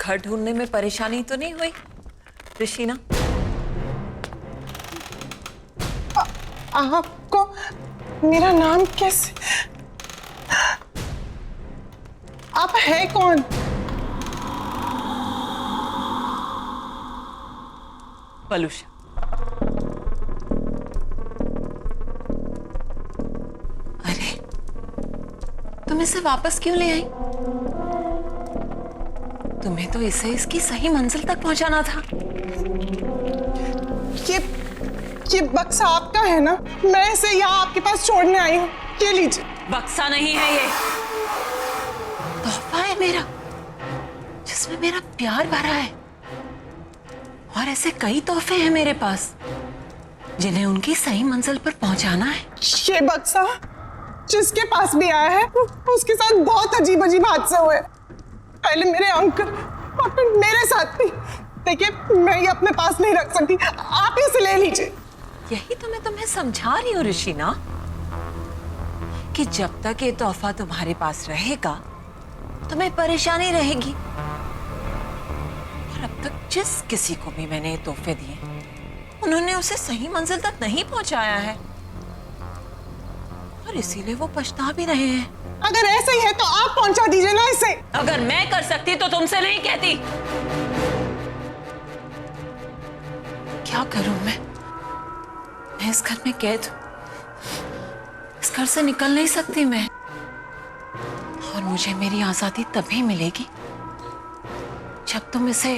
घर ढूंढने में परेशानी तो नहीं हुई ऋषिना? आपको मेरा नाम कैसे? आप है कौन? पलूषा। अरे तुम इसे वापस क्यों ले आई? तुम्हें तो इसे इसकी सही मंजिल तक पहुंचाना था। ये बक्सा आपका है ना? मैं इसे यहाँ आपके पास छोड़ने आई हूँ। ये लीजिए। बक्सा नहीं है ये, तोहफा है मेरा, जिसमें मेरा प्यार भरा है। और ऐसे कई तोहफे हैं मेरे पास जिन्हें उनकी सही मंजिल पर पहुंचाना है। ये बक्सा जिसके पास भी आया है उसके साथ बहुत अजीब अजीब हादसे हुए। पहले मेरे अंकल और फिर मेरे साथ भी। देखिए मैं ये अपने पास नहीं रख सकती, आप इसे ले लीजिए। यही तो मैं तुम्हें समझा रही हूँ ऋषिना, कि जब तक ये तोहफा तुम्हारे पास रहेगा तुम्हें परेशानी रहेगी। और अब तक जिस किसी को भी मैंने ये तोहफे दिए उन्होंने उसे सही मंजिल तक नहीं पहुंचाया है, और इसीलिए वो पछता भी रहे हैं। अगर ऐसा ही है तो आप पहुंचा दीजिए ना इसे। अगर मैं कर सकती तो तुमसे नहीं कहती। क्या करूं मैं इस घर में कैद हूं, इस घर से निकल नहीं सकती मैं। और मुझे मेरी आजादी तभी मिलेगी जब तुम इसे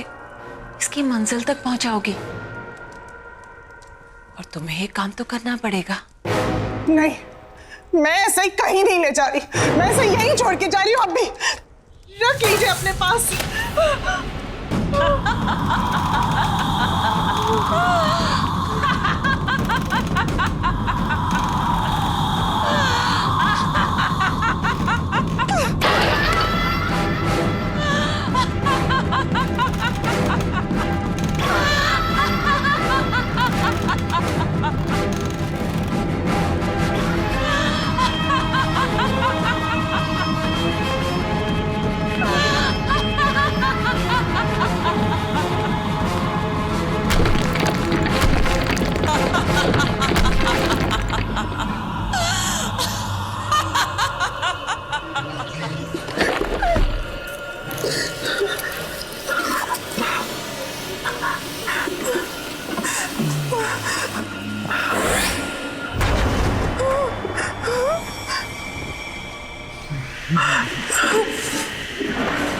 इसकी मंजिल तक पहुंचाओगी। और तुम्हें ये काम तो करना पड़ेगा। नहीं, मैं ऐसे कहीं नहीं ले जा रही। मैं इसे यहीं छोड़ के जा रही हूँ। अब भी रख लीजिए अपने पास।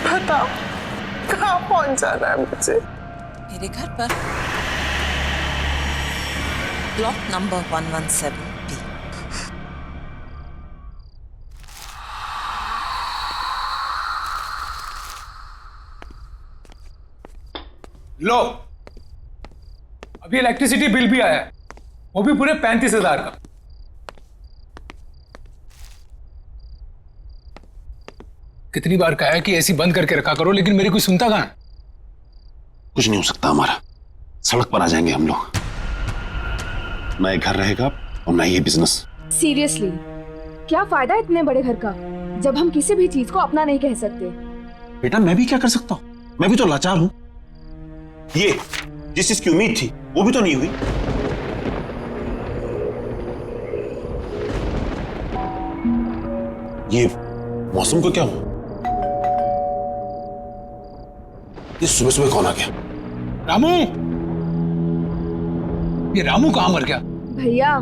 बताओ कहाँ पहुंचाना है मुझे? मेरे घर पर, ब्लॉक नंबर 117B। लो, अभी इलेक्ट्रिसिटी बिल भी आया है, वो भी पूरे 35,000 का। कितनी बार कहा है कि एसी बंद करके रखा करो, लेकिन मेरी कोई सुनता कहां? कुछ नहीं हो सकता हमारा, सड़क पर आ जाएंगे हम लोग। ना ये घर रहेगा और ना ये बिजनेस। सीरियसली क्या फायदा इतने बड़े घर का जब हम किसी भी चीज को अपना नहीं कह सकते? बेटा मैं भी क्या कर सकता हूँ, मैं भी तो लाचार हूँ। ये जिस चीज की उम्मीद थी वो भी तो नहीं हुई। ये मौसम को क्या हुआ? ये सुबह सुबह कौन आ गया? रामू, ये रामू कहाँ मर गया? भैया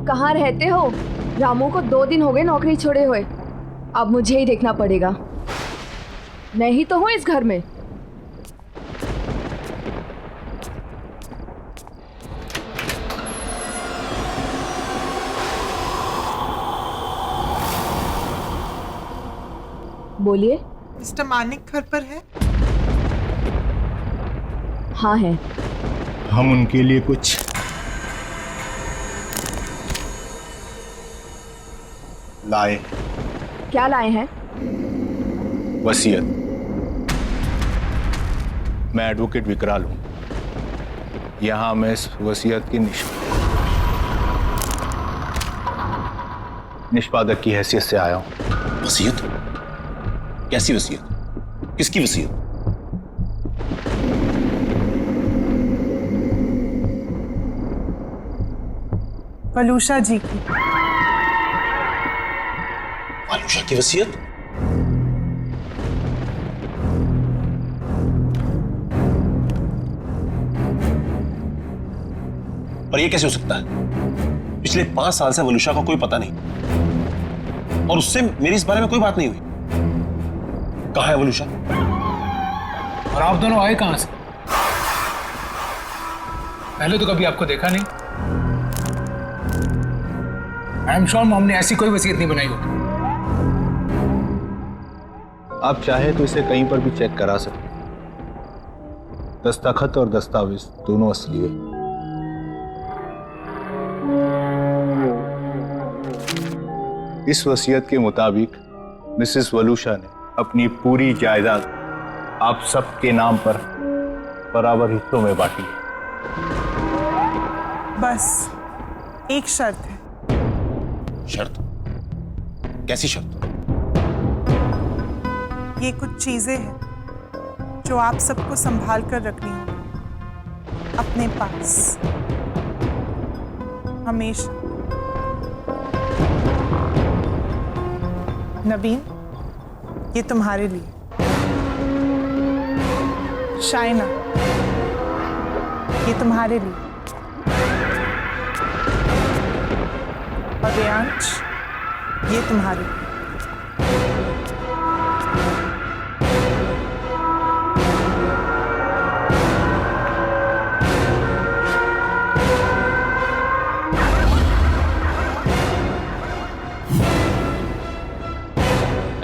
कहाँ रहते हो? रामू को 2 दिन हो गए नौकरी छोड़े हुए। अब मुझे ही देखना पड़ेगा। मैं ही तो हूँ इस घर में। बोलिए। मिस्टर मानिक घर पर है? हाँ है। हम उनके लिए कुछ लाए। क्या लाए हैं? वसीयत। मैं एडवोकेट विकराल हूं, यहां मैं इस वसीयत की निष्पादक की हैसियत से आया हूं। वसीयत? कैसी वसीयत? किसकी वसीयत? वलूषा जी की। वलूषा की वसीयत? पर यह कैसे हो सकता है? पिछले 5 साल से वलूषा का कोई पता नहीं और उससे मेरी इस बारे में कोई बात नहीं हुई। कहाँ है वलूषा? और आप दोनों आए कहां से? पहले तो कभी आपको देखा नहीं। आई एम श्योर मॉम ने ऐसी कोई वसीयत नहीं बनाई होगी। आप चाहे तो इसे कहीं पर भी चेक करा सकते। दस्तखत और दस्तावेज दोनों असली है। इस वसीयत के मुताबिक मिसेस वलूषा ने अपनी पूरी जायदाद आप सबके नाम पर बराबर हिस्सों में बांटी है। बस एक शर्त है। शर्त? कैसी शर्त? ये कुछ चीजें हैं जो आप सबको संभाल कर रखनी होगी अपने पास हमेशा। नवीन, ये तुम्हारे लिए। शाइना, ये तुम्हारे लिए। और रेयांश, ये तुम्हारे लिए।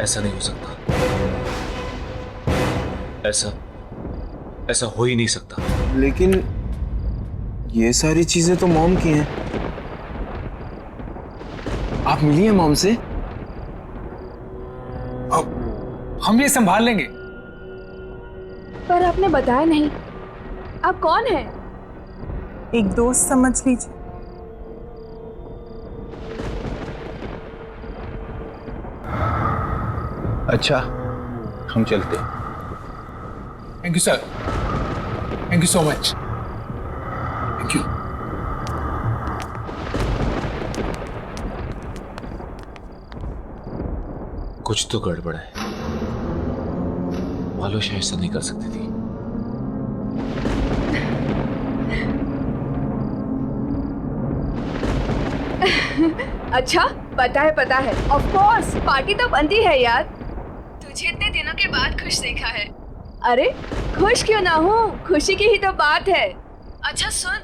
ऐसा नहीं हो सकता। ऐसा हो ही नहीं सकता। लेकिन ये सारी चीजें तो मॉम की हैं। आप मिली हैं मॉम से? हम ये संभाल लेंगे। पर आपने बताया नहीं, आप कौन हैं? एक दोस्त समझ लीजिए। अच्छा, हम चलते हैं। Thank you sir, thank you so much. Thank you. कुछ तो गड़बड़ है। वलूषा ऐसा नहीं कर सकती थी। अच्छा, पता है। ऑफ कोर्स, पार्टी तो बनती है यार। तुझे इतने दिनों के बाद खुश देखा है। अरे खुश क्यों ना हूँ, खुशी की ही तो बात है। अच्छा सुन,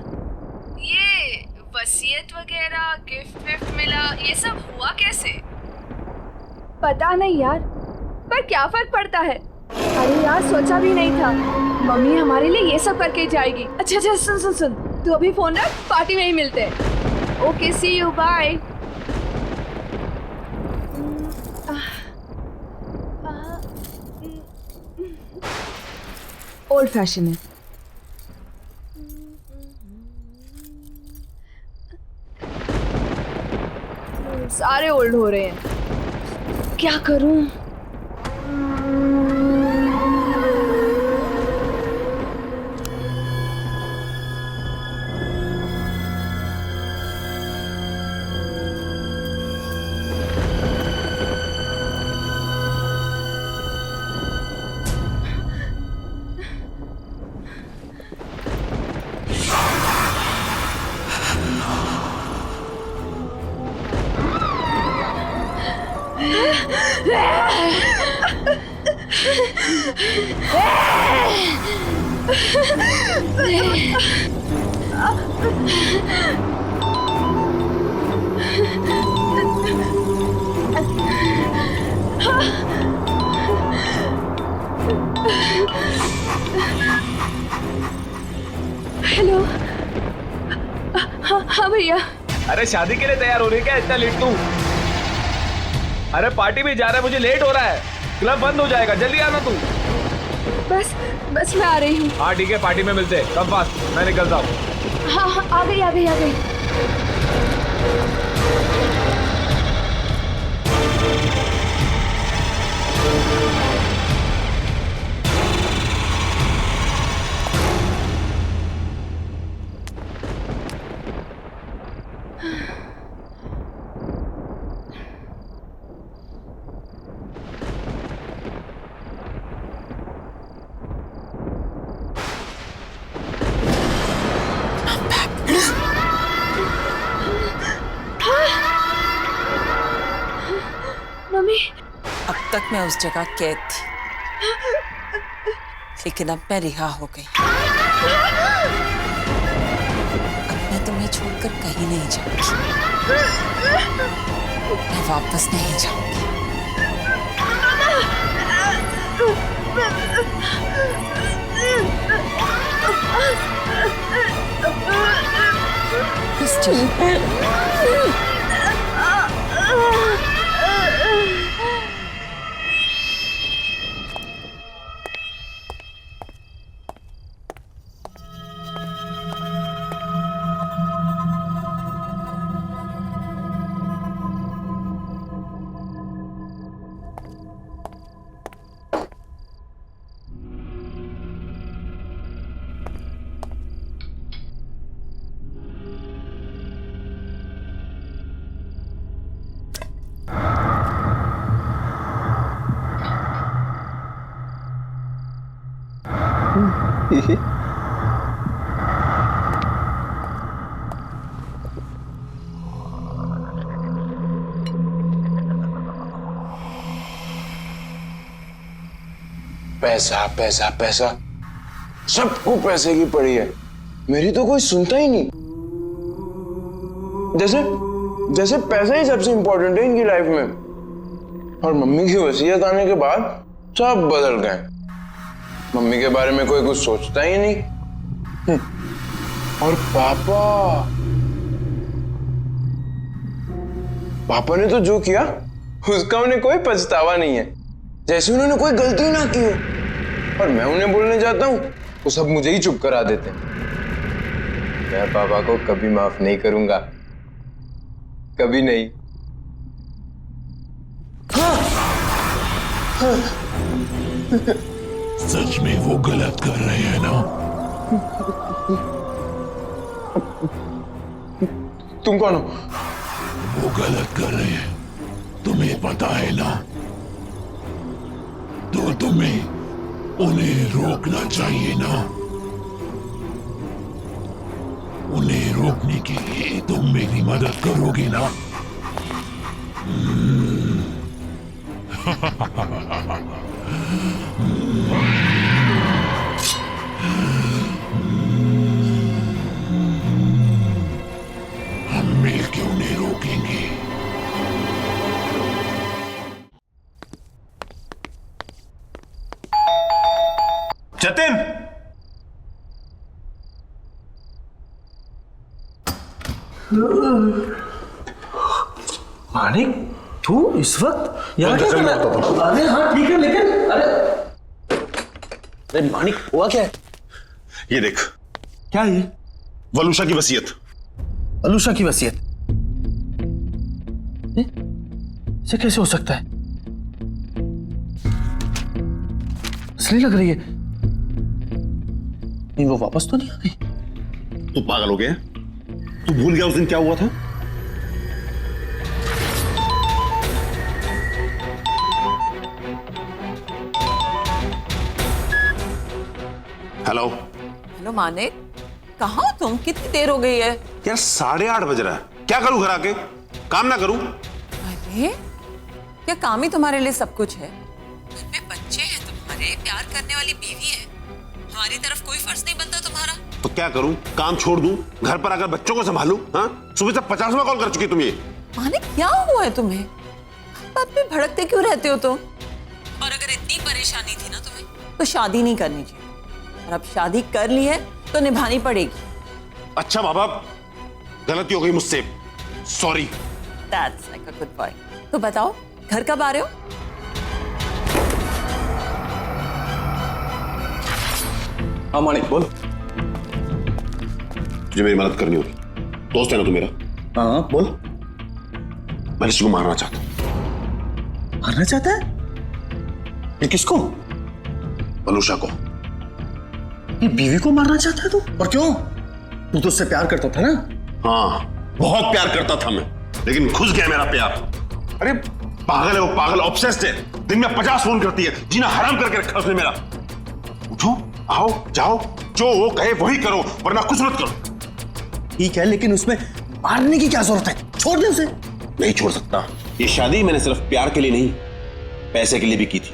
ये वसीयत वगैरह गिफ्ट विफ्ट मिला, ये सब हुआ कैसे? पता नहीं यार, पर क्या फर्क पड़ता है। अरे यार, सोचा भी नहीं था मम्मी हमारे लिए ये सब करके जाएगी। अच्छा सुन, तू अभी फोन रख, पार्टी में ही मिलते हैं। Okay, see you, bye. Old fashion है। सारे ओल्ड हो रहे हैं, क्या करूं? हेलो। हाँ भैया। अरे शादी के लिए तैयार हो रही है क्या इतना लेट तू? अरे पार्टी में जा रहा है, मुझे लेट हो रहा है, क्लब बंद हो जाएगा, जल्दी आना तू। बस मैं आ रही हूँ। हाँ ठीक है, पार्टी में मिलते हैं। कम फास्ट, मैं निकलता हूँ। हाँ, आ गई। तक मैं उस जगह कैद थी, लेकिन अब मैं रिहा हो गई। अब मैं तुम्हें छोड़कर कहीं नहीं जाऊंगी, मैं वापस नहीं जाऊंगी। पैसा पैसा पैसा, सबको पैसे की पड़ी है, मेरी तो कोई सुनता ही नहीं। जैसे जैसे पैसा ही सबसे इंपॉर्टेंट है इनकी लाइफ में। और मम्मी की वसीयत आने के बाद सब बदल गए। मम्मी के बारे में कोई कुछ सोचता ही नहीं। और पापा ने तो जो किया उसका उन्हें कोई पछतावा नहीं है, जैसे उन्होंने कोई गलती ना की हो। और मैं उन्हें बोलने जाता हूं तो सब मुझे ही चुप करा देते हैं। मैं पापा को कभी माफ नहीं करूंगा, कभी नहीं। सच में वो गलत कर रहे हैं ना? तुम कौन हो? वो गलत कर रहे हैं, तुम्हें पता है ना? तो तुम्हें उन्हें रोकना चाहिए ना? उन्हें रोकने के लिए तुम मेरी मदद करोगे ना? हम मिलकर उन्हें रोकेंगे। जतिन, मानिक, तू इस वक्त यहाँ क्या कर रहा है? अरे हाँ ठीक है, लेकिन अरे मानिक, हुआ क्या है? ये देख। क्या ये? वलूशा की वसीयत। वलूशा की वसीयत? इसे कैसे हो सकता है? असली लग रही है। नहीं, वो वापस तो नहीं आ गई। तू पागल हो गया? तू भूल गया उस दिन क्या हुआ था? हेलो हेलो मानिक, कहाँ हो तुम? कितनी देर हो गई है? यार 8:30 बज रहा है। क्या करूं घर आके? काम ना करूं? अरे क्या काम ही तुम्हारे लिए सब कुछ है? घर में बच्चे हैं तुम्हारे, प्यार करने वाली बीवी है, हमारी तरफ कोई फर्ज नहीं बनता तुम्हारा? तो क्या करूं? काम छोड़ दूं, घर पर आकर बच्चों को संभालूं? हाँ, सुबह से 50वां कॉल कर चुकी तुम ये। मानिक क्या हुआ है तुम्हें? बात पे भड़कते क्यों रहते हो तुम? और अगर इतनी परेशानी थी ना तुम्हें, तो शादी नहीं करनी चाहिए। और अब शादी कर ली है तो निभानी पड़ेगी। अच्छा बाबा, गलती हो गई मुझसे, sorry. That's like a good boy. तो बताओ, घर कब आ रहे हो? हाँ मानिक बोल। तुझे मेरी मदद करनी होगी, दोस्त है ना तू मेरा। हाँ बोल। मैं किसी को मारना चाहता हूँ। मारना चाहता है? ये किसको? वलूशा को। ये बीवी को मारना चाहता है तू? और क्यों? तू तो उससे प्यार करता था ना? हाँ, बहुत प्यार करता था मैं, लेकिन घुस गया मेरा प्यार। अरे पागल है वो, पागल ऑब्सेस्ड है। दिन में 50 फोन करती है, जीना हराम करके रखा उसने मेरा। उठो, आओ, जाओ, जो वो कहे वही करो, वरना कुछ मत करो। ठीक है, लेकिन उसमें मारने की क्या जरूरत है? छोड़ दे उसे। नहीं छोड़ सकता। ये शादी मैंने सिर्फ प्यार के लिए नहीं, पैसे के लिए भी की थी,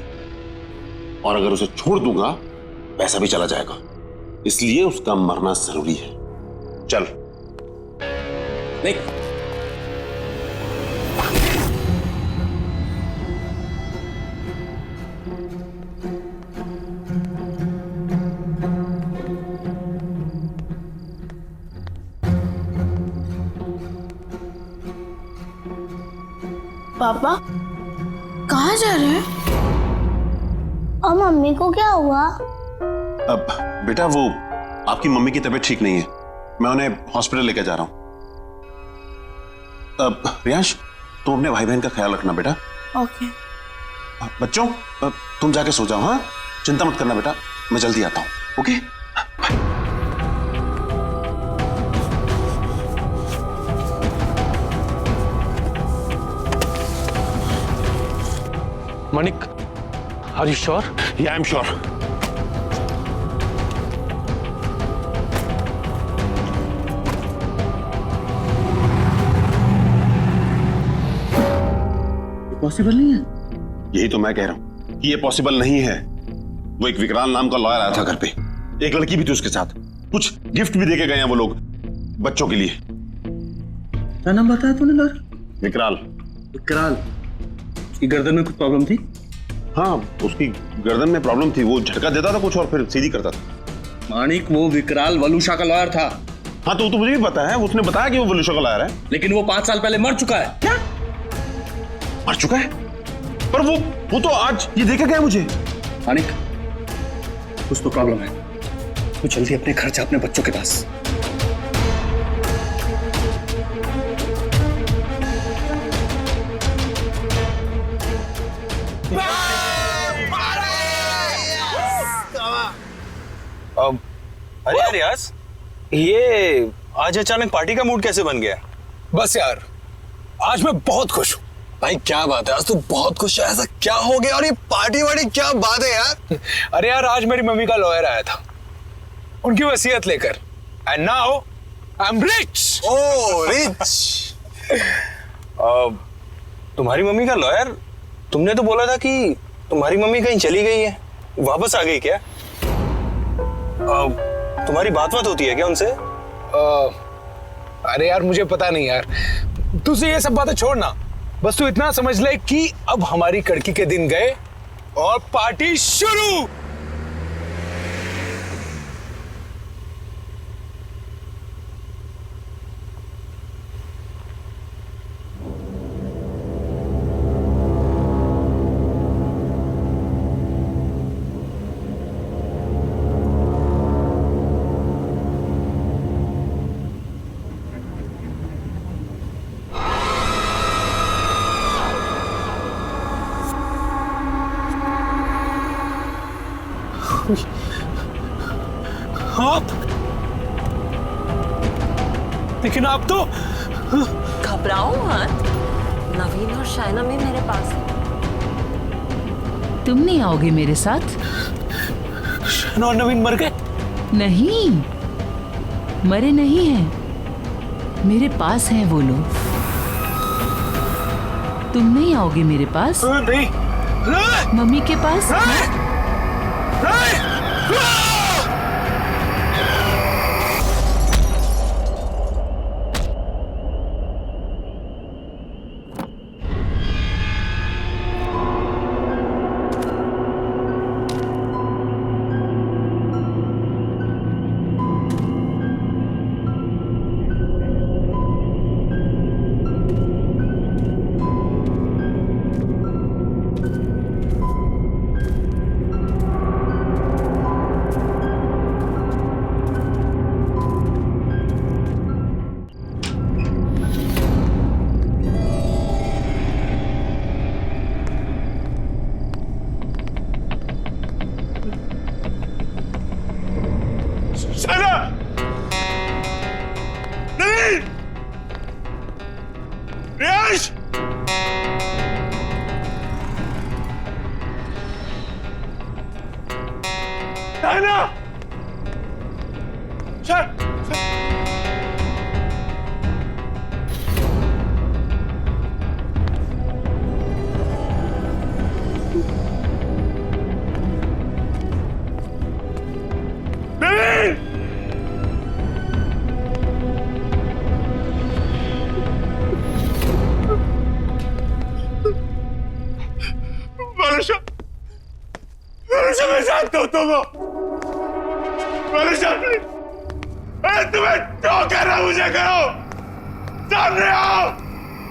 और अगर उसे छोड़ दूंगा पैसा भी चला जाएगा, इसलिए उसका मरना जरूरी है। चल। नहीं, पापा कहाँ जा रहे हैं? और मम्मी को क्या हुआ? अब बेटा वो आपकी मम्मी की तबीयत ठीक नहीं है, मैं उन्हें हॉस्पिटल लेकर जा रहा हूं। अब रियांश, तुम अपने भाई बहन का ख्याल रखना बेटा। ओके। बच्चों तुम जाके सो जाओ। हाँ, चिंता मत करना बेटा, मैं जल्दी आता हूं। Okay. Manik, are you sure? Yeah, I'm sure. Possible नहीं है। यही तो मैं कह रहा हूं कि ये पॉसिबल नहीं है। वो एक विकराल नाम का लॉयर आया था घर पे, एक लड़की भी थी उसके साथ, कुछ गिफ्ट भी देके गए हैं वो लोग बच्चों के लिए। क्या नाम बताया तूने लॉयर? विकराल। विकराल, उसकी गर्दन में कुछ प्रॉब्लम थी? हाँ, उसकी गर्दन में प्रॉब्लम थी, वो झटका देता था कुछ और फिर सीधी करता था। मानिक, वो विकराल वलूशा का लॉयर था। हाँ तो मुझे भी पता है, उसने बताया कि वो वलूशा का लॉयर है। लेकिन वो 5 साल पहले मर चुका है। क्या? मर चुका है? पर वो तो आज ये देके गया मुझे। मानिक, कुछ तो प्रॉब्लम है, तो जल्दी अपने घर जा, अपने बच्चों के पास। अरे यार रियाज, ये आज अचानक पार्टी का मूड कैसे बन गया? बस यार, आज मैं बहुत खुश हूँ। भाई क्या बात है, आज तू बहुत खुश है, ऐसा क्या हो गया? और ये पार्टी वार्टी क्या बात है यार? अरे यार, आज मेरी मम्मी का लॉयर आया था उनकी वसीयत लेकर, and now I am rich. Oh rich. तुम्हारी मम्मी का लॉयर? तुमने तो बोला था कि तुम्हारी मम्मी कहीं चली गई है, वापस आ गई क्या? तुम्हारी बात होती है क्या उनसे? अरे यार मुझे पता नहीं यार, तुझे ये सब बातें छोड़ना, बस तू इतना समझ ले कि अब हमारी कड़की के दिन गए और पार्टी शुरू। आप, लेकिन आप तो घबराओ मत, नवीन और शायना भी मेरे पास है। तुम नहीं आओगे मेरे साथ? शायना और नवीन मर गए? नहीं, मरे नहीं हैं, मेरे पास हैं वो लोग। तुम नहीं आओगे मेरे पास? नहीं। मम्मी के पास? वरुषा, वरुषा मैं जानता हूं तुमको। वरुषा प्लीज, तुम्हें जो करना मुझे करो। सामने आओ,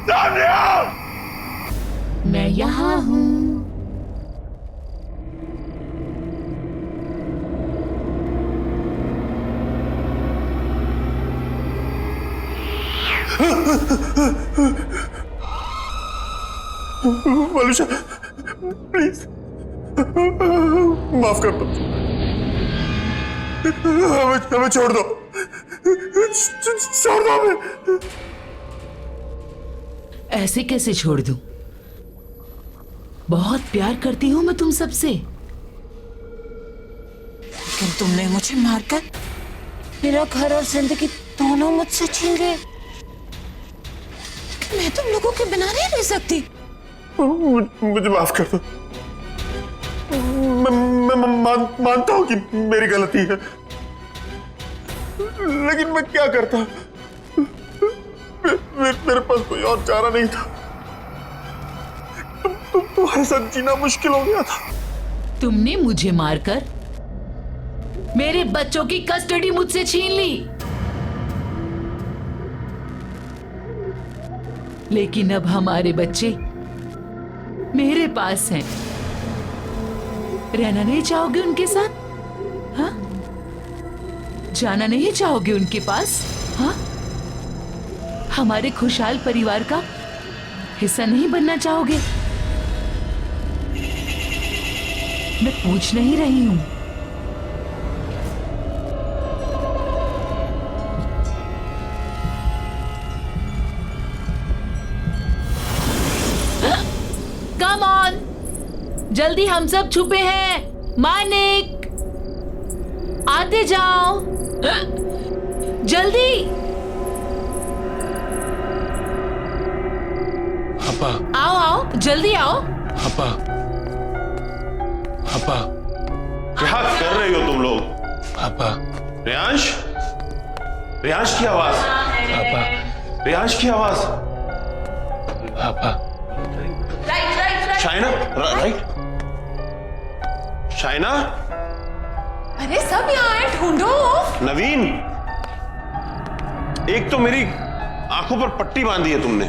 सामने आओ। मैं यहाँ हूँ। वरुषा प्लीज माफ कर दो, हमें छोड़ दो, छोड़ दो हमें। ऐसे कैसे छोड़ दूं? बहुत प्यार करती हूँ मैं तुम सबसे। लेकिन तुमने मुझे मारकर मेरा घर और जिंदगी दोनों मुझसे छीन गए। मैं तुम लोगों के बिना नहीं रह सकती। मुझे माफ कर दो। मैं मानता हूं कि मेरी गलती है, लेकिन मैं क्या करता? मेरे पास कोई और चारा नहीं था। तुम्हारे साथ जीना मुश्किल हो गया था। तुमने मुझे मारकर मेरे बच्चों की कस्टडी मुझसे छीन ली, लेकिन अब हमारे बच्चे मेरे पास हैं। रहना नहीं चाहोगे उनके साथ? हाँ? जाना नहीं चाहोगे उनके पास? हाँ? हमारे खुशहाल परिवार का हिस्सा नहीं बनना चाहोगे? मैं पूछ नहीं रही हूं। कम ऑन, जल्दी, हम सब छुपे हैं। मानिक, आते जाओ, जल्दी। पापा, आओ आओ, जल्दी आओ। पापा, पापा, क्या कर रहे हो तुम लोग? पापा, रियांश, रियांश की आवाज। पापा, रियांश की आवाज। पापा, शाइना, राइट? शाइना, अरे सब यहाँ है, ढूंढो। नवीन, एक तो मेरी आंखों पर पट्टी बांधी है तुमने,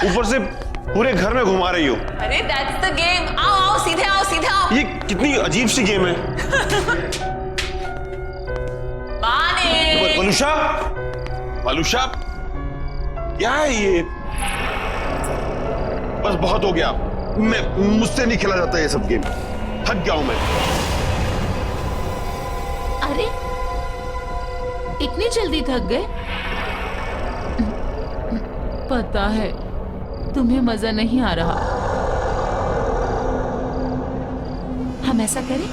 ऊपर से पूरे घर में घुमा रही हो। अरे दैट्स द गेम। आओ आओ, सीधे आओ, सीधे आओ। ये कितनी अजीब सी गेम है। वलुषा, वलुषा, क्या है ये? बस बहुत हो गया, मुझसे नहीं खेला जाता ये सब गेम। थक गया हूं मैं। अरे इतनी जल्दी थक गए? पता है तुम्हें मजा नहीं आ रहा। हम ऐसा करें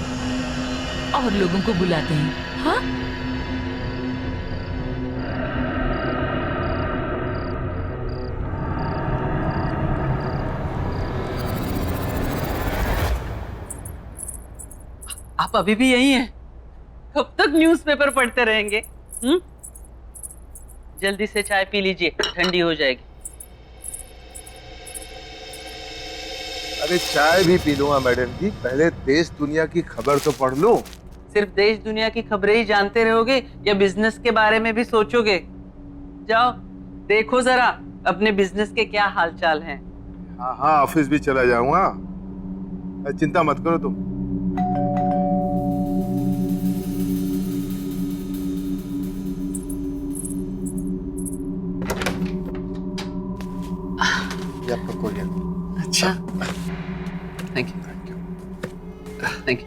और लोगों को बुलाते हैं, हाँ? आप अभी भी यही हैं? कब तक न्यूज़पेपर पढ़ते रहेंगे? जल्दी से चाय पी लीजिए, ठंडी हो जाएगी। अरे चाय भी पी लूंगा मैडम जी, पहले देश दुनिया की खबर तो पढ़ लूं। सिर्फ देश दुनिया की खबरें ही जानते रहोगे या बिजनेस के बारे में भी सोचोगे? जाओ देखो जरा अपने बिजनेस के क्या हालचाल हैं। हाँ हाँ, ऑफिस भी चला जाऊंगा, चिंता मत करो तुम। आपका कोरियर। अच्छा, thank you, thank you, thank you.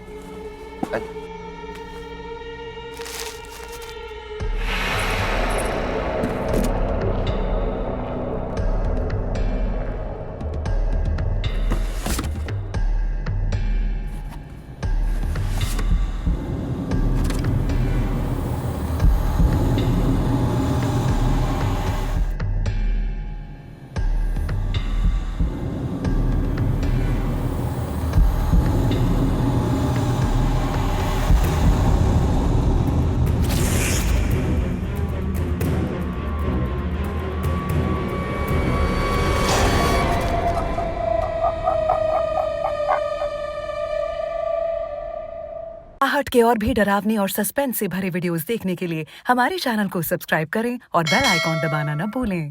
आहट के और भी डरावने और सस्पेंस से भरे वीडियोस देखने के लिए हमारे चैनल को सब्सक्राइब करें और बेल आइकॉन दबाना न भूलें।